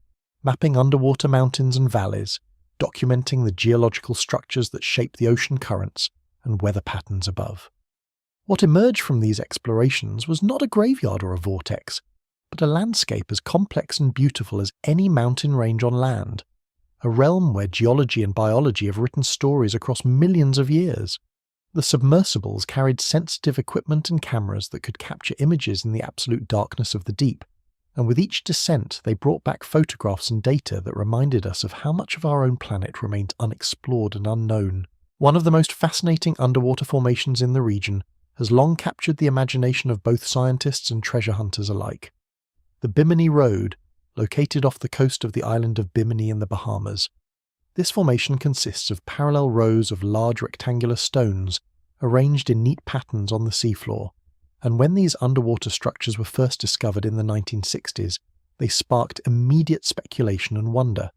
mapping underwater mountains and valleys, documenting the geological structures that shape the ocean currents and weather patterns above. What emerged from these explorations was not a graveyard or a vortex, but a landscape as complex and beautiful as any mountain range on land, a realm where geology and biology have written stories across millions of years. The submersibles carried sensitive equipment and cameras that could capture images in the absolute darkness of the deep, and with each descent they brought back photographs and data that reminded us of how much of our own planet remains unexplored and unknown. One of the most fascinating underwater formations in the region has long captured the imagination of both scientists and treasure hunters alike. The Bimini Road, located off the coast of the island of Bimini in the Bahamas. This formation consists of parallel rows of large rectangular stones arranged in neat patterns on the seafloor, and when these underwater structures were first discovered in the 1960s, they sparked immediate speculation and wonder.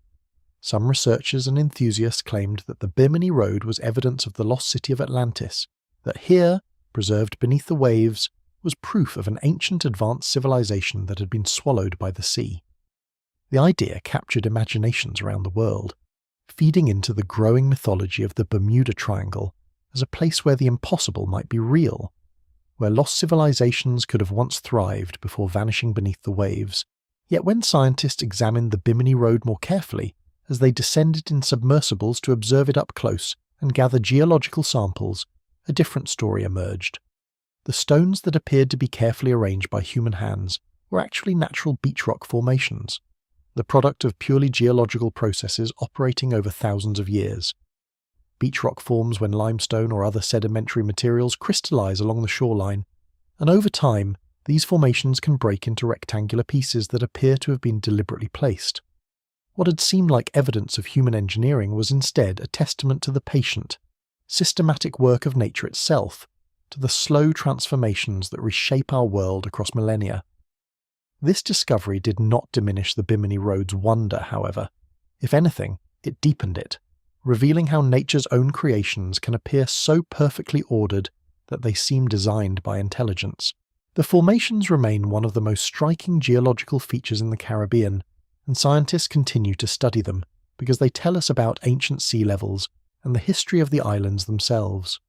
Some researchers and enthusiasts claimed that the Bimini Road was evidence of the lost city of Atlantis, that here, preserved beneath the waves, was proof of an ancient advanced civilization that had been swallowed by the sea. The idea captured imaginations around the world, feeding into the growing mythology of the Bermuda Triangle as a place where the impossible might be real, where lost civilizations could have once thrived before vanishing beneath the waves. Yet when scientists examined the Bimini Road more carefully, as they descended in submersibles to observe it up close and gather geological samples, a different story emerged. The stones that appeared to be carefully arranged by human hands were actually natural beach rock formations, the product of purely geological processes operating over thousands of years. Beach rock forms when limestone or other sedimentary materials crystallize along the shoreline, and over time, these formations can break into rectangular pieces that appear to have been deliberately placed. What had seemed like evidence of human engineering was instead a testament to the patient, systematic work of nature itself, to the slow transformations that reshape our world across millennia. This discovery did not diminish the Bimini Road's wonder, however. If anything, it deepened it, revealing how nature's own creations can appear so perfectly ordered that they seem designed by intelligence. The formations remain one of the most striking geological features in the Caribbean, and scientists continue to study them because they tell us about ancient sea levels and the history of the islands themselves.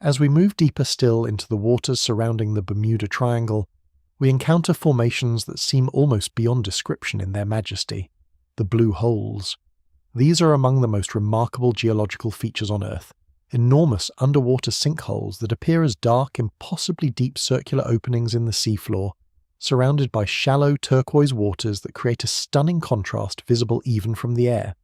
As we move deeper still into the waters surrounding the Bermuda Triangle, we encounter formations that seem almost beyond description in their majesty, the blue holes. These are among the most remarkable geological features on Earth, enormous underwater sinkholes that appear as dark, impossibly deep circular openings in the seafloor, surrounded by shallow turquoise waters that create a stunning contrast visible even from the air.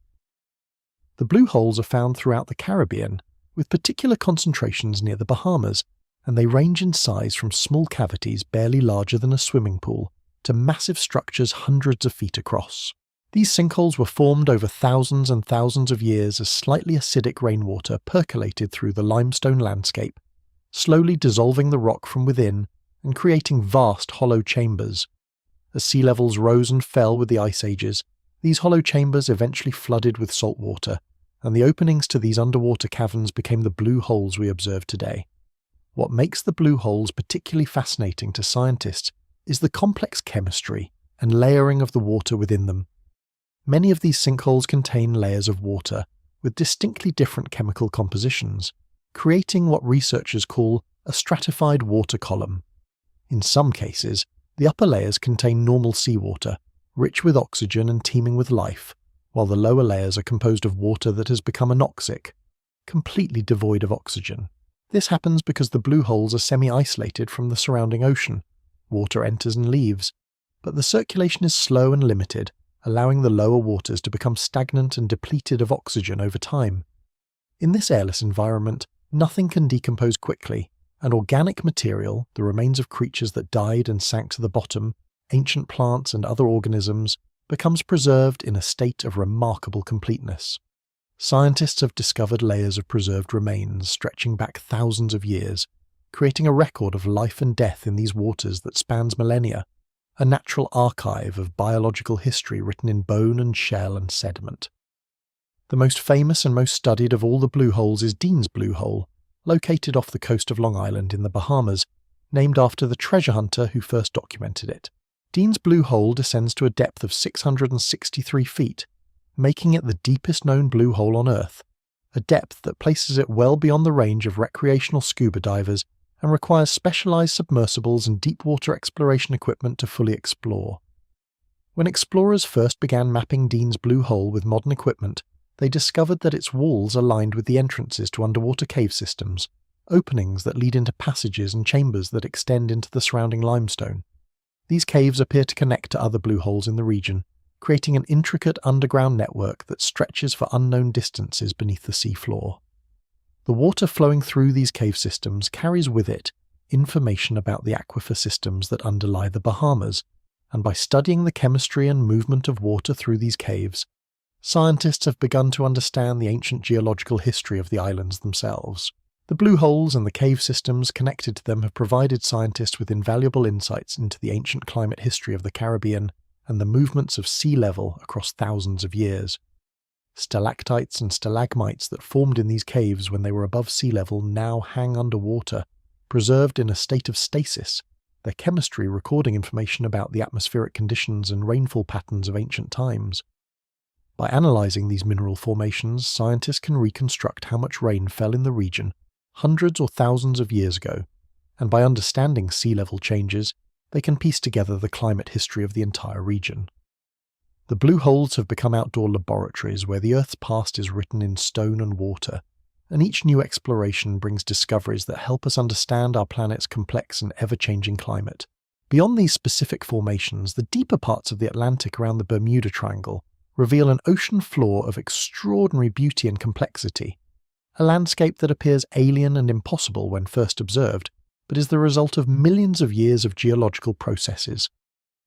The blue holes are found throughout the Caribbean, with particular concentrations near the Bahamas, and they range in size from small cavities barely larger than a swimming pool to massive structures hundreds of feet across. These sinkholes were formed over thousands and thousands of years as slightly acidic rainwater percolated through the limestone landscape, slowly dissolving the rock from within and creating vast hollow chambers. As sea levels rose and fell with the ice ages, these hollow chambers eventually flooded with salt water, and the openings to these underwater caverns became the blue holes we observe today. What makes the blue holes particularly fascinating to scientists is the complex chemistry and layering of the water within them. Many of these sinkholes contain layers of water with distinctly different chemical compositions, creating what researchers call a stratified water column. In some cases, the upper layers contain normal seawater, rich with oxygen and teeming with life, while the lower layers are composed of water that has become anoxic, completely devoid of oxygen. This happens because the blue holes are semi-isolated from the surrounding ocean. Water enters and leaves, but the circulation is slow and limited, allowing the lower waters to become stagnant and depleted of oxygen over time. In this airless environment, nothing can decompose quickly, and organic material, the remains of creatures that died and sank to the bottom, ancient plants and other organisms, becomes preserved in a state of remarkable completeness. Scientists have discovered layers of preserved remains stretching back thousands of years, creating a record of life and death in these waters that spans millennia, a natural archive of biological history written in bone and shell and sediment. The most famous and most studied of all the blue holes is Dean's Blue Hole, located off the coast of Long Island in the Bahamas, named after the treasure hunter who first documented it. Dean's blue hole descends to a depth of 663 feet, making it the deepest known blue hole on Earth, a depth that places it well beyond the range of recreational scuba divers and requires specialized submersibles and deep-water exploration equipment to fully explore. When explorers first began mapping Dean's blue hole with modern equipment, they discovered that its walls are lined with the entrances to underwater cave systems, openings that lead into passages and chambers that extend into the surrounding limestone. These caves appear to connect to other blue holes in the region, creating an intricate underground network that stretches for unknown distances beneath the seafloor. The water flowing through these cave systems carries with it information about the aquifer systems that underlie the Bahamas, and by studying the chemistry and movement of water through these caves, scientists have begun to understand the ancient geological history of the islands themselves. The blue holes and the cave systems connected to them have provided scientists with invaluable insights into the ancient climate history of the Caribbean and the movements of sea level across thousands of years. Stalactites and stalagmites that formed in these caves when they were above sea level now hang underwater, preserved in a state of stasis, their chemistry recording information about the atmospheric conditions and rainfall patterns of ancient times. By analysing these mineral formations, scientists can reconstruct how much rain fell in the region hundreds or thousands of years ago, and by understanding sea level changes, they can piece together the climate history of the entire region. The blue holes have become outdoor laboratories where the Earth's past is written in stone and water, and each new exploration brings discoveries that help us understand our planet's complex and ever-changing climate. Beyond these specific formations, the deeper parts of the Atlantic around the Bermuda Triangle reveal an ocean floor of extraordinary beauty and complexity, a landscape that appears alien and impossible when first observed, but is the result of millions of years of geological processes.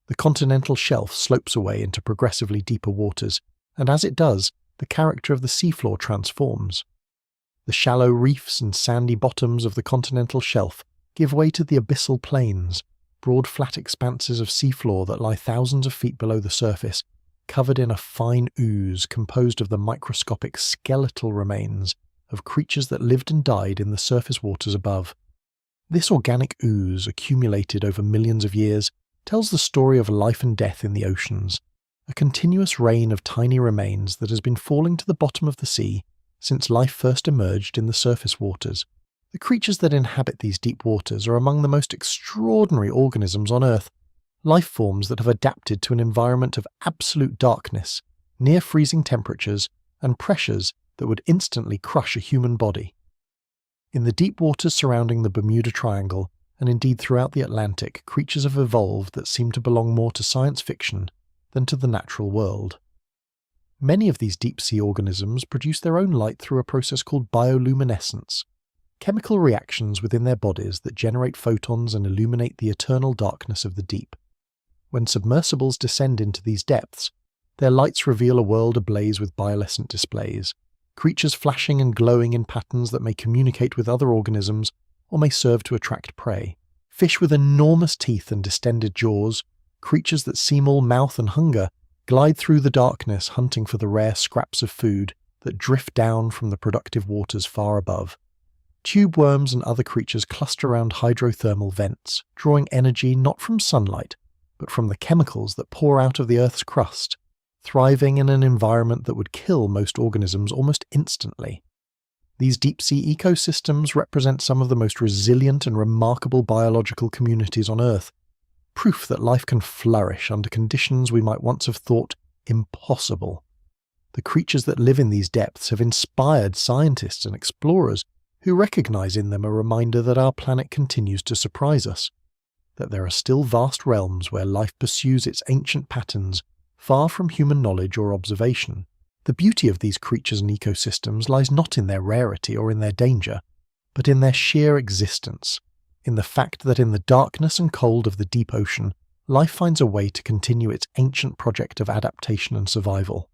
The continental shelf slopes away into progressively deeper waters, and as it does, the character of the seafloor transforms. The shallow reefs and sandy bottoms of the continental shelf give way to the abyssal plains, broad flat expanses of seafloor that lie thousands of feet below the surface, covered in a fine ooze composed of the microscopic skeletal remains of creatures that lived and died in the surface waters above. This organic ooze, accumulated over millions of years, tells the story of life and death in the oceans, a continuous rain of tiny remains that has been falling to the bottom of the sea since life first emerged in the surface waters. The creatures that inhabit these deep waters are among the most extraordinary organisms on Earth, life forms that have adapted to an environment of absolute darkness, near freezing temperatures, and pressures that would instantly crush a human body. In the deep waters surrounding the Bermuda Triangle, and indeed throughout the Atlantic, creatures have evolved that seem to belong more to science fiction than to the natural world. Many of these deep-sea organisms produce their own light through a process called bioluminescence, chemical reactions within their bodies that generate photons and illuminate the eternal darkness of the deep. When submersibles descend into these depths, their lights reveal a world ablaze with bioluminescent displays, creatures flashing and glowing in patterns that may communicate with other organisms or may serve to attract prey. Fish with enormous teeth and distended jaws, creatures that seem all mouth and hunger, glide through the darkness hunting for the rare scraps of food that drift down from the productive waters far above. Tube worms and other creatures cluster around hydrothermal vents, drawing energy not from sunlight, but from the chemicals that pour out of the Earth's crust, thriving in an environment that would kill most organisms almost instantly. These deep-sea ecosystems represent some of the most resilient and remarkable biological communities on Earth, proof that life can flourish under conditions we might once have thought impossible. The creatures that live in these depths have inspired scientists and explorers who recognize in them a reminder that our planet continues to surprise us, that there are still vast realms where life pursues its ancient patterns far from human knowledge or observation. The beauty of these creatures and ecosystems lies not in their rarity or in their danger, but in their sheer existence, in the fact that in the darkness and cold of the deep ocean, life finds a way to continue its ancient project of adaptation and survival.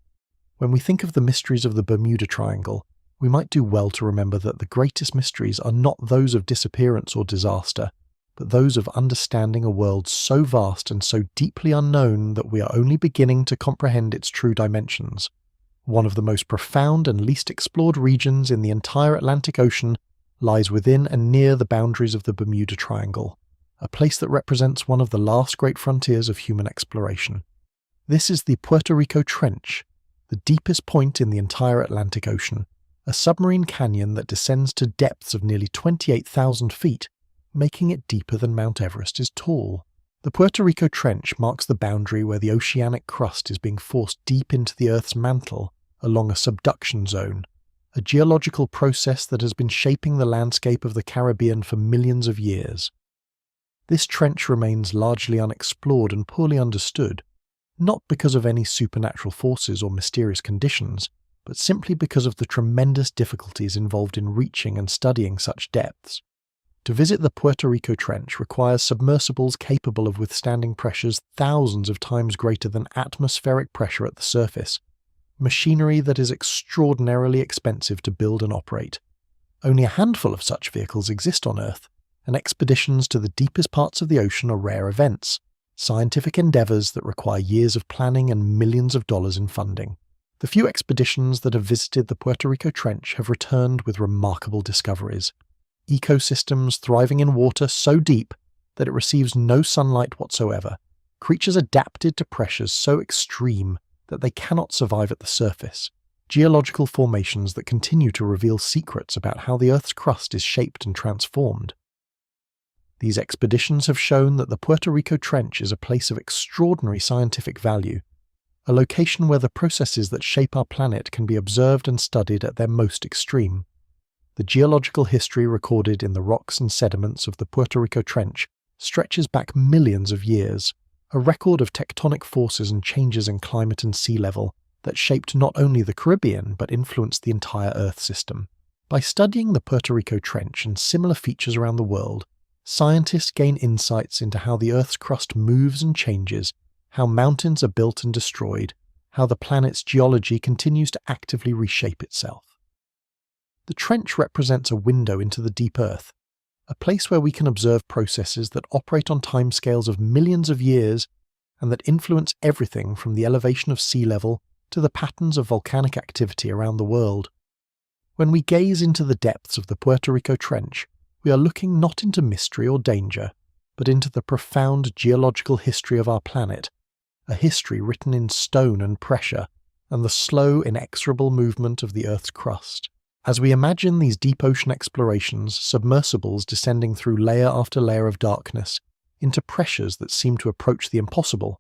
When we think of the mysteries of the Bermuda Triangle, we might do well to remember that the greatest mysteries are not those of disappearance or disaster, but those of understanding a world so vast and so deeply unknown that we are only beginning to comprehend its true dimensions. One of the most profound and least explored regions in the entire Atlantic Ocean lies within and near the boundaries of the Bermuda Triangle, a place that represents one of the last great frontiers of human exploration. This is the Puerto Rico Trench, the deepest point in the entire Atlantic Ocean, a submarine canyon that descends to depths of nearly 28,000 feet, making it deeper than Mount Everest is tall. The Puerto Rico Trench marks the boundary where the oceanic crust is being forced deep into the Earth's mantle along a subduction zone, a geological process that has been shaping the landscape of the Caribbean for millions of years. This trench remains largely unexplored and poorly understood, not because of any supernatural forces or mysterious conditions, but simply because of the tremendous difficulties involved in reaching and studying such depths. To visit the Puerto Rico Trench requires submersibles capable of withstanding pressures thousands of times greater than atmospheric pressure at the surface, machinery that is extraordinarily expensive to build and operate. Only a handful of such vehicles exist on Earth, and expeditions to the deepest parts of the ocean are rare events, scientific endeavours that require years of planning and millions of dollars in funding. The few expeditions that have visited the Puerto Rico Trench have returned with remarkable discoveries. Ecosystems thriving in water so deep that it receives no sunlight whatsoever, creatures adapted to pressures so extreme that they cannot survive at the surface, geological formations that continue to reveal secrets about how the Earth's crust is shaped and transformed. These expeditions have shown that the Puerto Rico Trench is a place of extraordinary scientific value, a location where the processes that shape our planet can be observed and studied at their most extreme. The geological history recorded in the rocks and sediments of the Puerto Rico Trench stretches back millions of years, a record of tectonic forces and changes in climate and sea level that shaped not only the Caribbean but influenced the entire Earth system. By studying the Puerto Rico Trench and similar features around the world, scientists gain insights into how the Earth's crust moves and changes, how mountains are built and destroyed, how the planet's geology continues to actively reshape itself. The trench represents a window into the deep Earth, a place where we can observe processes that operate on timescales of millions of years and that influence everything from the elevation of sea level to the patterns of volcanic activity around the world. When we gaze into the depths of the Puerto Rico Trench, we are looking not into mystery or danger, but into the profound geological history of our planet, a history written in stone and pressure, and the slow, inexorable movement of the Earth's crust. As we imagine these deep ocean explorations, submersibles descending through layer after layer of darkness, into pressures that seem to approach the impossible,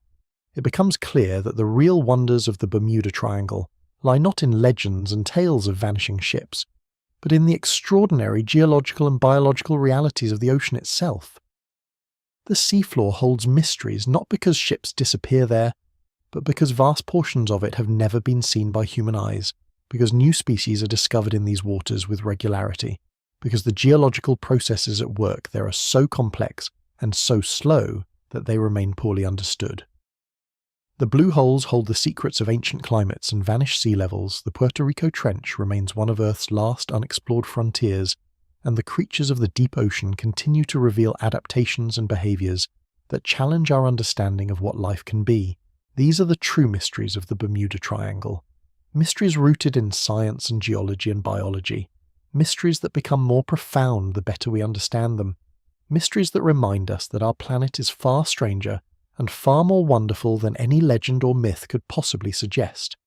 it becomes clear that the real wonders of the Bermuda Triangle lie not in legends and tales of vanishing ships, but in the extraordinary geological and biological realities of the ocean itself. The seafloor holds mysteries not because ships disappear there, but because vast portions of it have never been seen by human eyes, because new species are discovered in these waters with regularity, because the geological processes at work there are so complex and so slow that they remain poorly understood. The blue holes hold the secrets of ancient climates and vanished sea levels. The Puerto Rico Trench remains one of Earth's last unexplored frontiers, and the creatures of the deep ocean continue to reveal adaptations and behaviours that challenge our understanding of what life can be. These are the true mysteries of the Bermuda Triangle. Mysteries rooted in science and geology and biology. Mysteries that become more profound the better we understand them. Mysteries that remind us that our planet is far stranger and far more wonderful than any legend or myth could possibly suggest.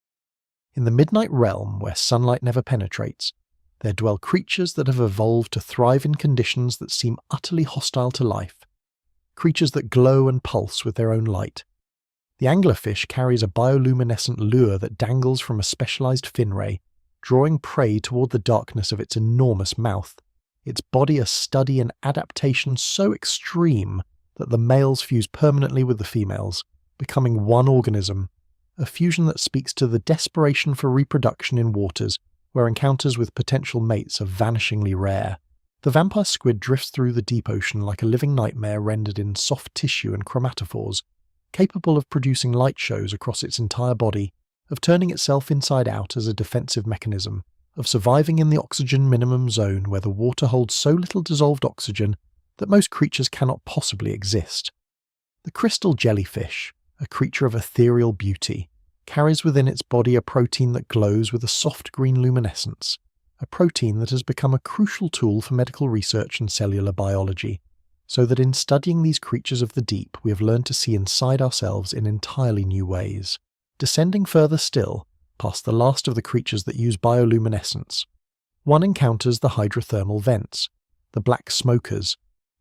In the midnight realm where sunlight never penetrates, there dwell creatures that have evolved to thrive in conditions that seem utterly hostile to life. Creatures that glow and pulse with their own light. The anglerfish carries a bioluminescent lure that dangles from a specialized fin ray, drawing prey toward the darkness of its enormous mouth, its body a study and adaptation so extreme that the males fuse permanently with the females, becoming one organism, a fusion that speaks to the desperation for reproduction in waters where encounters with potential mates are vanishingly rare. The vampire squid drifts through the deep ocean like a living nightmare rendered in soft tissue and chromatophores, capable of producing light shows across its entire body, of turning itself inside out as a defensive mechanism, of surviving in the oxygen minimum zone where the water holds so little dissolved oxygen that most creatures cannot possibly exist. The crystal jellyfish, a creature of ethereal beauty, carries within its body a protein that glows with a soft green luminescence, a protein that has become a crucial tool for medical research and cellular biology. so that in studying these creatures of the deep we have learned to see inside ourselves in entirely new ways. Descending further still, past the last of the creatures that use bioluminescence, one encounters the hydrothermal vents, the black smokers,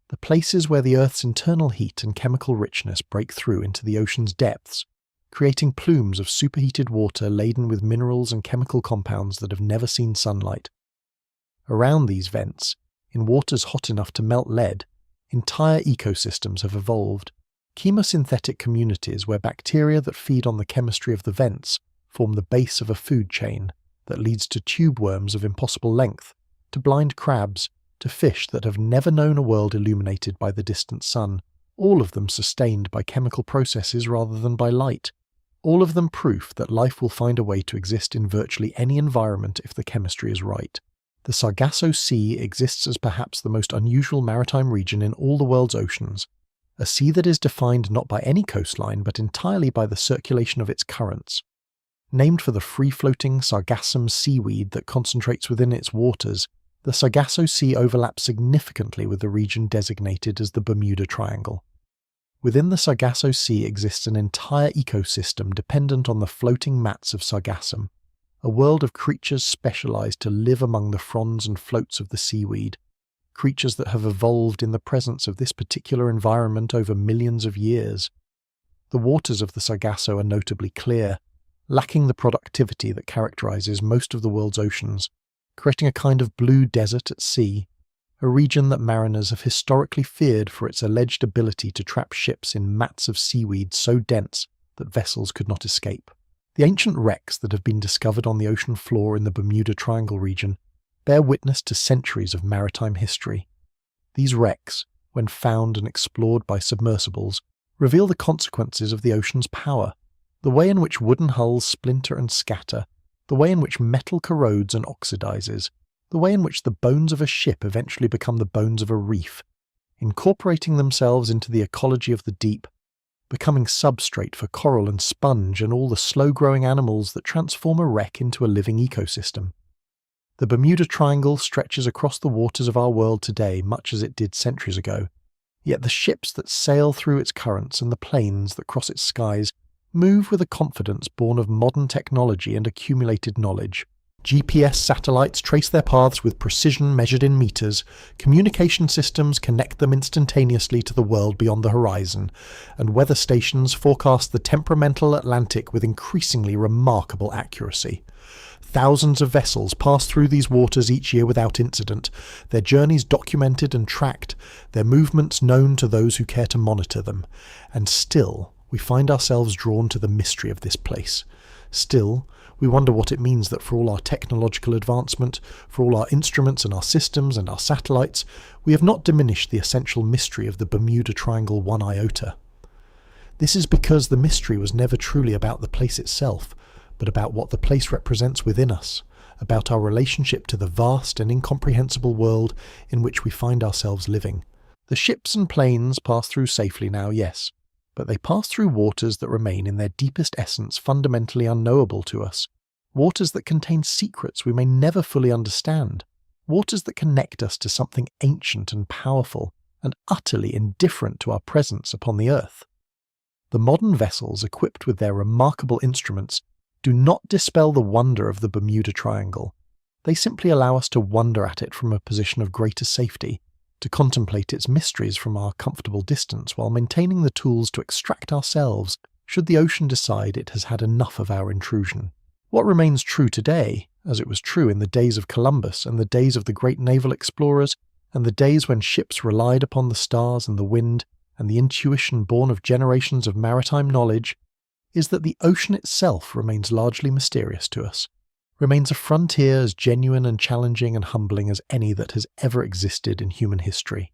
the places where the Earth's internal heat and chemical richness break through into the ocean's depths, creating plumes of superheated water laden with minerals and chemical compounds that have never seen sunlight. Around these vents, in waters hot enough to melt lead, entire ecosystems have evolved, chemosynthetic communities where bacteria that feed on the chemistry of the vents form the base of a food chain that leads to tube worms of impossible length, to blind crabs, to fish that have never known a world illuminated by the distant sun, all of them sustained by chemical processes rather than by light, all of them proof that life will find a way to exist in virtually any environment if the chemistry is right. The Sargasso Sea exists as perhaps the most unusual maritime region in all the world's oceans, a sea that is defined not by any coastline but entirely by the circulation of its currents. Named for the free-floating sargassum seaweed that concentrates within its waters, the Sargasso Sea overlaps significantly with the region designated as the Bermuda Triangle. Within the Sargasso Sea exists an entire ecosystem dependent on the floating mats of sargassum, a world of creatures specialized to live among the fronds and floats of the seaweed, creatures that have evolved in the presence of this particular environment over millions of years. The waters of the Sargasso are notably clear, lacking the productivity that characterizes most of the world's oceans, creating a kind of blue desert at sea, a region that mariners have historically feared for its alleged ability to trap ships in mats of seaweed so dense that vessels could not escape. The ancient wrecks that have been discovered on the ocean floor in the Bermuda Triangle region bear witness to centuries of maritime history. These wrecks, when found and explored by submersibles, reveal the consequences of the ocean's power, the way in which wooden hulls splinter and scatter, the way in which metal corrodes and oxidizes, the way in which the bones of a ship eventually become the bones of a reef, incorporating themselves into the ecology of the deep, becoming substrate for coral and sponge and all the slow-growing animals that transform a wreck into a living ecosystem. The Bermuda Triangle stretches across the waters of our world today much as it did centuries ago, yet the ships that sail through its currents and the planes that cross its skies move with a confidence born of modern technology and accumulated knowledge. GPS satellites trace their paths with precision measured in meters, communication systems connect them instantaneously to the world beyond the horizon, and weather stations forecast the temperamental Atlantic with increasingly remarkable accuracy. Thousands of vessels pass through these waters each year without incident, their journeys documented and tracked, their movements known to those who care to monitor them, and still we find ourselves drawn to the mystery of this place. Still, we wonder what it means that for all our technological advancement, for all our instruments and our systems and our satellites, we have not diminished the essential mystery of the Bermuda Triangle one iota. This is because the mystery was never truly about the place itself, but about what the place represents within us, about our relationship to the vast and incomprehensible world in which we find ourselves living. The ships and planes pass through safely now, yes, but they pass through waters that remain in their deepest essence fundamentally unknowable to us, waters that contain secrets we may never fully understand, waters that connect us to something ancient and powerful and utterly indifferent to our presence upon the earth. The modern vessels equipped with their remarkable instruments do not dispel the wonder of the Bermuda Triangle. They simply allow us to wonder at it from a position of greater safety, to contemplate its mysteries from our comfortable distance while maintaining the tools to extract ourselves should the ocean decide it has had enough of our intrusion. What remains true today, as it was true in the days of Columbus and the days of the great naval explorers, and the days when ships relied upon the stars and the wind and the intuition born of generations of maritime knowledge, is that the ocean itself remains largely mysterious to us, remains a frontier as genuine and challenging and humbling as any that has ever existed in human history.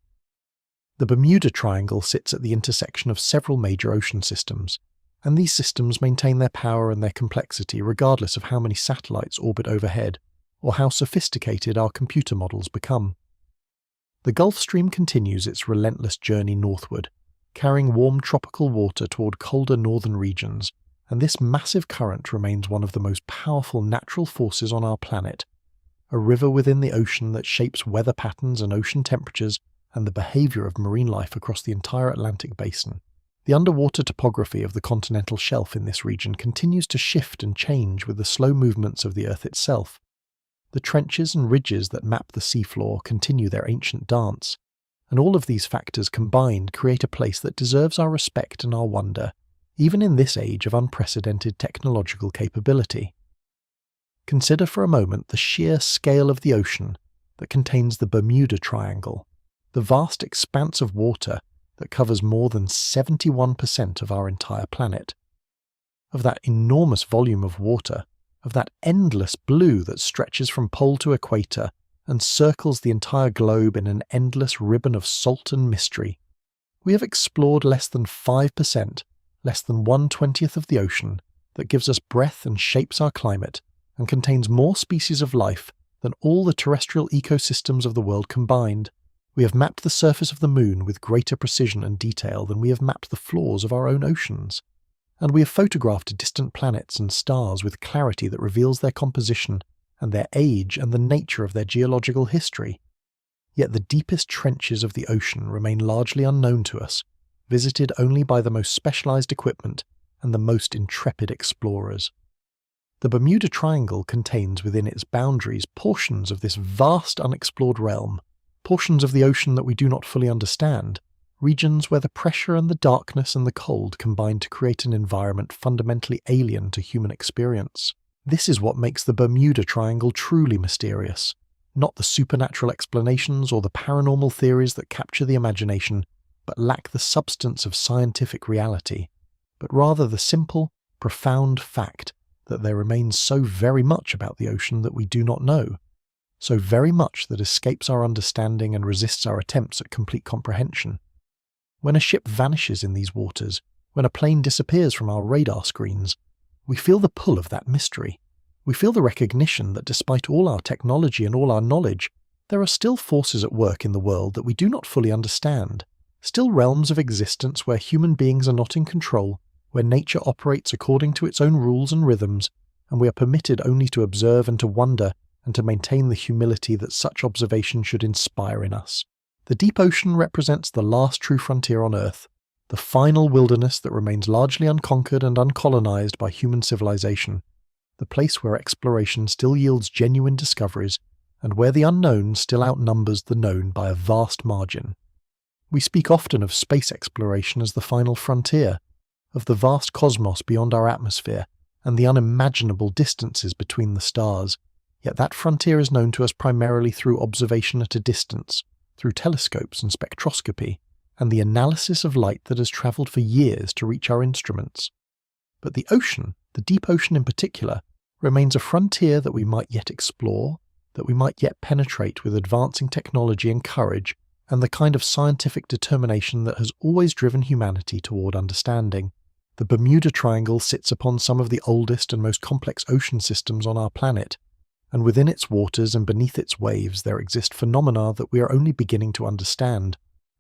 The Bermuda Triangle sits at the intersection of several major ocean systems, and these systems maintain their power and their complexity regardless of how many satellites orbit overhead, or how sophisticated our computer models become. The Gulf Stream continues its relentless journey northward, carrying warm tropical water toward colder northern regions, and this massive current remains one of the most powerful natural forces on our planet, a river within the ocean that shapes weather patterns and ocean temperatures and the behavior of marine life across the entire Atlantic basin. The underwater topography of the continental shelf in this region continues to shift and change with the slow movements of the Earth itself. The trenches and ridges that map the seafloor continue their ancient dance, and all of these factors combined create a place that deserves our respect and our wonder, even in this age of unprecedented technological capability. Consider for a moment the sheer scale of the ocean that contains the Bermuda Triangle, the vast expanse of water that covers more than 71% of our entire planet. Of that enormous volume of water, of that endless blue that stretches from pole to equator and circles the entire globe in an endless ribbon of salt and mystery, we have explored less than 5%, less than 1/20th of the ocean that gives us breath and shapes our climate and contains more species of life than all the terrestrial ecosystems of the world combined. We have mapped the surface of the moon with greater precision and detail than we have mapped the floors of our own oceans. And we have photographed distant planets and stars with clarity that reveals their composition and their age and the nature of their geological history. Yet the deepest trenches of the ocean remain largely unknown to us, visited only by the most specialized equipment and the most intrepid explorers. The Bermuda Triangle contains within its boundaries portions of this vast unexplored realm, portions of the ocean that we do not fully understand, regions where the pressure and the darkness and the cold combine to create an environment fundamentally alien to human experience. This is what makes the Bermuda Triangle truly mysterious, not the supernatural explanations or the paranormal theories that capture the imagination but lack the substance of scientific reality, but rather the simple, profound fact that there remains so very much about the ocean that we do not know, so very much that escapes our understanding and resists our attempts at complete comprehension. When a ship vanishes in these waters, when a plane disappears from our radar screens, we feel the pull of that mystery. We feel the recognition that despite all our technology and all our knowledge, there are still forces at work in the world that we do not fully understand, still realms of existence where human beings are not in control, where nature operates according to its own rules and rhythms, and we are permitted only to observe and to wonder and to maintain the humility that such observation should inspire in us. The deep ocean represents the last true frontier on Earth, the final wilderness that remains largely unconquered and uncolonized by human civilization, the place where exploration still yields genuine discoveries, and where the unknown still outnumbers the known by a vast margin. We speak often of space exploration as the final frontier, of the vast cosmos beyond our atmosphere, and the unimaginable distances between the stars. Yet that frontier is known to us primarily through observation at a distance, through telescopes and spectroscopy, and the analysis of light that has travelled for years to reach our instruments. But the ocean, the deep ocean in particular, remains a frontier that we might yet explore, that we might yet penetrate with advancing technology and courage, and the kind of scientific determination that has always driven humanity toward understanding. The Bermuda Triangle sits upon some of the oldest and most complex ocean systems on our planet, and within its waters and beneath its waves there exist phenomena that we are only beginning to understand,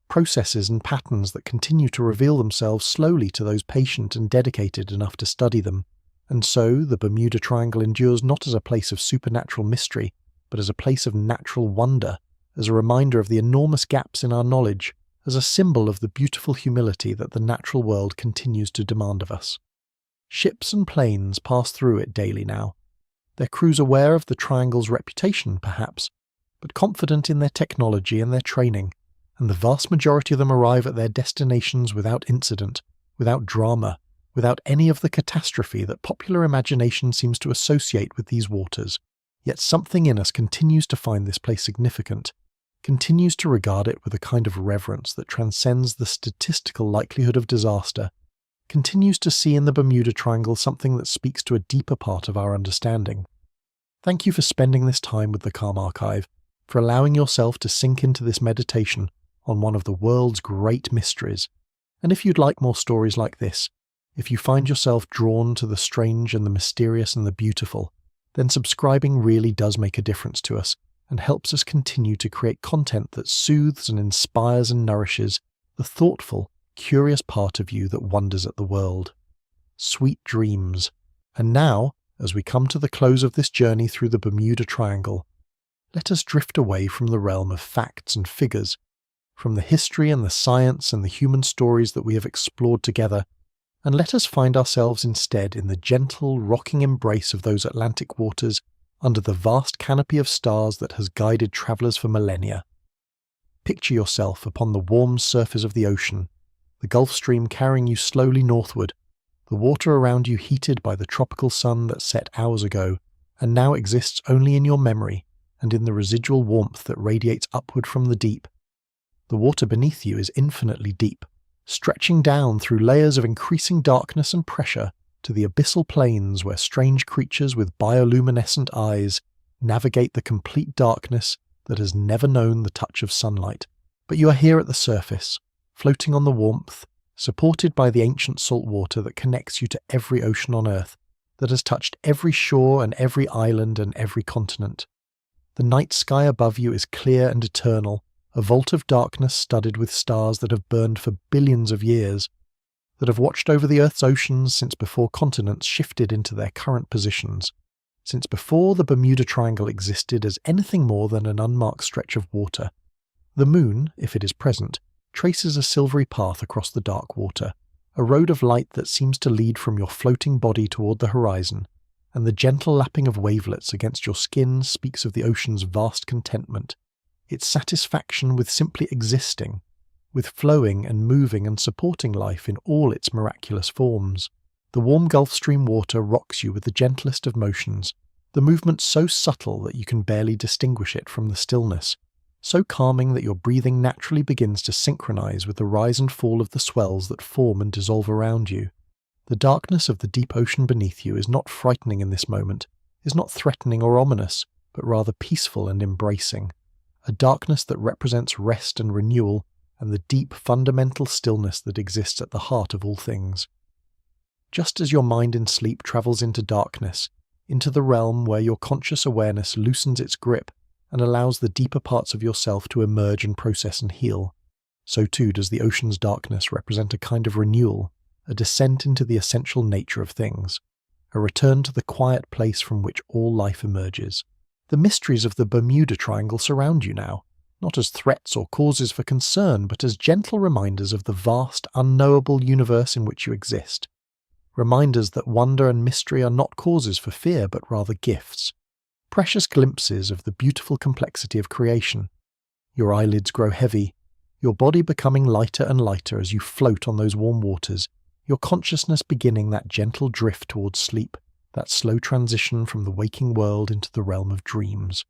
processes and patterns that continue to reveal themselves slowly to those patient and dedicated enough to study them. And so the Bermuda Triangle endures not as a place of supernatural mystery, but as a place of natural wonder, as a reminder of the enormous gaps in our knowledge, as a symbol of the beautiful humility that the natural world continues to demand of us. Ships and planes pass through it daily now, their crews aware of the Triangle's reputation, perhaps, but confident in their technology and their training, and the vast majority of them arrive at their destinations without incident, without drama, without any of the catastrophe that popular imagination seems to associate with these waters. Yet something in us continues to find this place significant, continues to regard it with a kind of reverence that transcends the statistical likelihood of disaster, continues to see in the Bermuda Triangle something that speaks to a deeper part of our understanding. Thank you for spending this time with the Calm Archive, for allowing yourself to sink into this meditation on one of the world's great mysteries. And if you'd like more stories like this, if you find yourself drawn to the strange and the mysterious and the beautiful, then subscribing really does make a difference to us and helps us continue to create content that soothes and inspires and nourishes the thoughtful, curious part of you that wonders at the world. Sweet dreams. And now, as we come to the close of this journey through the Bermuda Triangle, let us drift away from the realm of facts and figures from the history and the science and the human stories that we have explored together, and let us find ourselves instead in the gentle, rocking embrace of those Atlantic waters under the vast canopy of stars that has guided travellers for millennia. Picture yourself upon the warm surface of the ocean, the Gulf Stream carrying you slowly northward, the water around you heated by the tropical sun that set hours ago and now exists only in your memory and in the residual warmth that radiates upward from the deep. The water beneath you is infinitely deep, stretching down through layers of increasing darkness and pressure to the abyssal plains where strange creatures with bioluminescent eyes navigate the complete darkness that has never known the touch of sunlight. But you are here at the surface, floating on the warmth, supported by the ancient salt water that connects you to every ocean on Earth, that has touched every shore and every island and every continent. The night sky above you is clear and eternal, a vault of darkness studded with stars that have burned for billions of years, that have watched over the Earth's oceans since before continents shifted into their current positions, since before the Bermuda Triangle existed as anything more than an unmarked stretch of water. The moon, if it is present, traces a silvery path across the dark water, a road of light that seems to lead from your floating body toward the horizon, and the gentle lapping of wavelets against your skin speaks of the ocean's vast contentment, its satisfaction with simply existing, with flowing and moving and supporting life in all its miraculous forms. The warm Gulf Stream water rocks you with the gentlest of motions, the movement so subtle that you can barely distinguish it from the stillness, so calming that your breathing naturally begins to synchronize with the rise and fall of the swells that form and dissolve around you. The darkness of the deep ocean beneath you is not frightening in this moment, is not threatening or ominous, but rather peaceful and embracing. A darkness that represents rest and renewal and the deep fundamental stillness that exists at the heart of all things. Just as your mind in sleep travels into darkness, into the realm where your conscious awareness loosens its grip and allows the deeper parts of yourself to emerge and process and heal, so too does the ocean's darkness represent a kind of renewal, a descent into the essential nature of things, a return to the quiet place from which all life emerges. The mysteries of the Bermuda Triangle surround you now, not as threats or causes for concern, but as gentle reminders of the vast, unknowable universe in which you exist. Reminders that wonder and mystery are not causes for fear, but rather gifts. Precious glimpses of the beautiful complexity of creation. Your eyelids grow heavy, your body becoming lighter and lighter as you float on those warm waters, your consciousness beginning that gentle drift towards sleep, that slow transition from the waking world into the realm of dreams.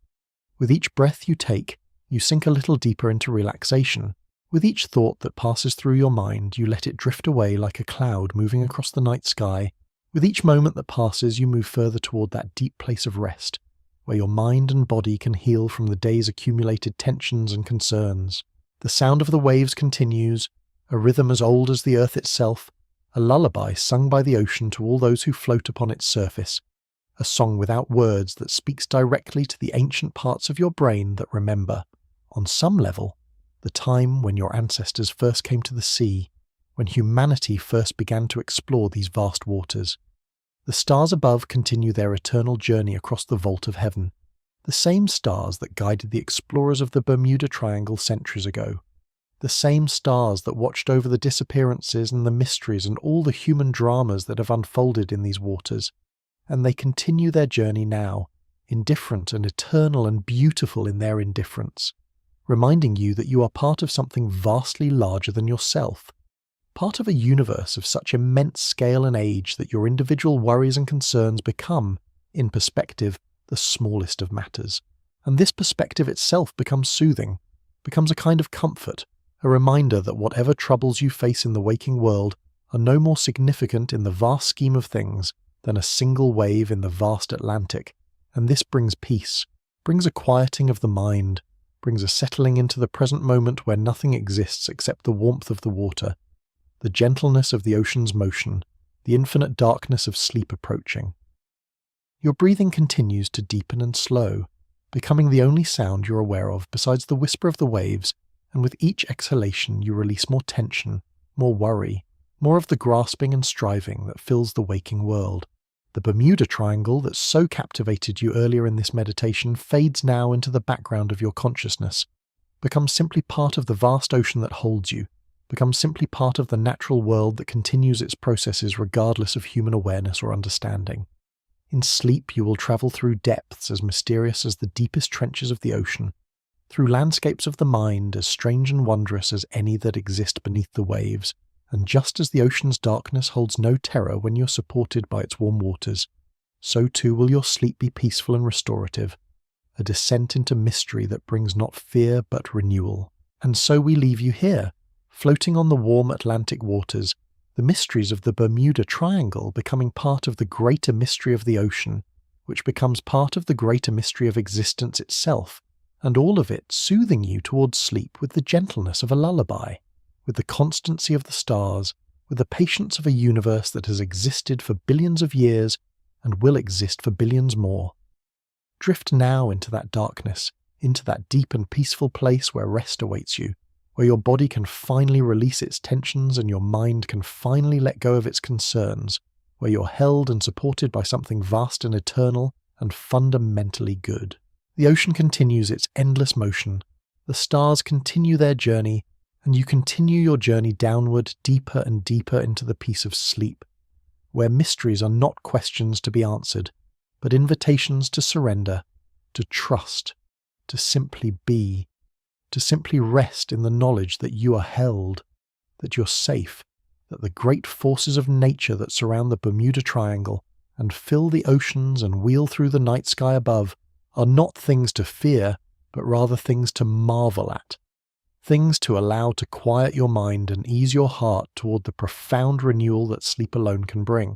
With each breath you take, you sink a little deeper into relaxation. With each thought that passes through your mind, you let it drift away like a cloud moving across the night sky. With each moment that passes, you move further toward that deep place of rest, where your mind and body can heal from the day's accumulated tensions and concerns. The sound of the waves continues, a rhythm as old as the earth itself, a lullaby sung by the ocean to all those who float upon its surface, a song without words that speaks directly to the ancient parts of your brain that remember, on some level, the time when your ancestors first came to the sea, when humanity first began to explore these vast waters. The stars above continue their eternal journey across the vault of heaven, the same stars that guided the explorers of the Bermuda Triangle centuries ago, the same stars that watched over the disappearances and the mysteries and all the human dramas that have unfolded in these waters, and they continue their journey now, indifferent and eternal and beautiful in their indifference, reminding you that you are part of something vastly larger than yourself, part of a universe of such immense scale and age that your individual worries and concerns become, in perspective, the smallest of matters. And this perspective itself becomes soothing, becomes a kind of comfort, a reminder that whatever troubles you face in the waking world are no more significant in the vast scheme of things than a single wave in the vast Atlantic, and this brings peace, brings a quieting of the mind, brings a settling into the present moment where nothing exists except the warmth of the water, the gentleness of the ocean's motion, the infinite darkness of sleep approaching. Your breathing continues to deepen and slow, becoming the only sound you're aware of besides the whisper of the waves, and with each exhalation you release more tension, more worry, more of the grasping and striving that fills the waking world. The Bermuda Triangle that so captivated you earlier in this meditation fades now into the background of your consciousness, Become simply part of the vast ocean that holds you. Become simply part of the natural world that continues its processes regardless of human awareness or understanding. In sleep, you will travel through depths as mysterious as the deepest trenches of the ocean, through landscapes of the mind as strange and wondrous as any that exist beneath the waves, and just as the ocean's darkness holds no terror when you're supported by its warm waters, so too will your sleep be peaceful and restorative, a descent into mystery that brings not fear but renewal. And so we leave you here, floating on the warm Atlantic waters, the mysteries of the Bermuda Triangle becoming part of the greater mystery of the ocean, which becomes part of the greater mystery of existence itself, and all of it soothing you towards sleep with the gentleness of a lullaby, with the constancy of the stars, with the patience of a universe that has existed for billions of years and will exist for billions more. Drift now into that darkness, into that deep and peaceful place where rest awaits you, where your body can finally release its tensions and your mind can finally let go of its concerns, where you're held and supported by something vast and eternal and fundamentally good. The ocean continues its endless motion, the stars continue their journey, and you continue your journey downward deeper and deeper into the peace of sleep, where mysteries are not questions to be answered, but invitations to surrender, to trust, to simply be, to simply rest in the knowledge that you are held, that you're safe, that the great forces of nature that surround the Bermuda Triangle and fill the oceans and wheel through the night sky above are not things to fear, but rather things to marvel at, things to allow to quiet your mind and ease your heart toward the profound renewal that sleep alone can bring.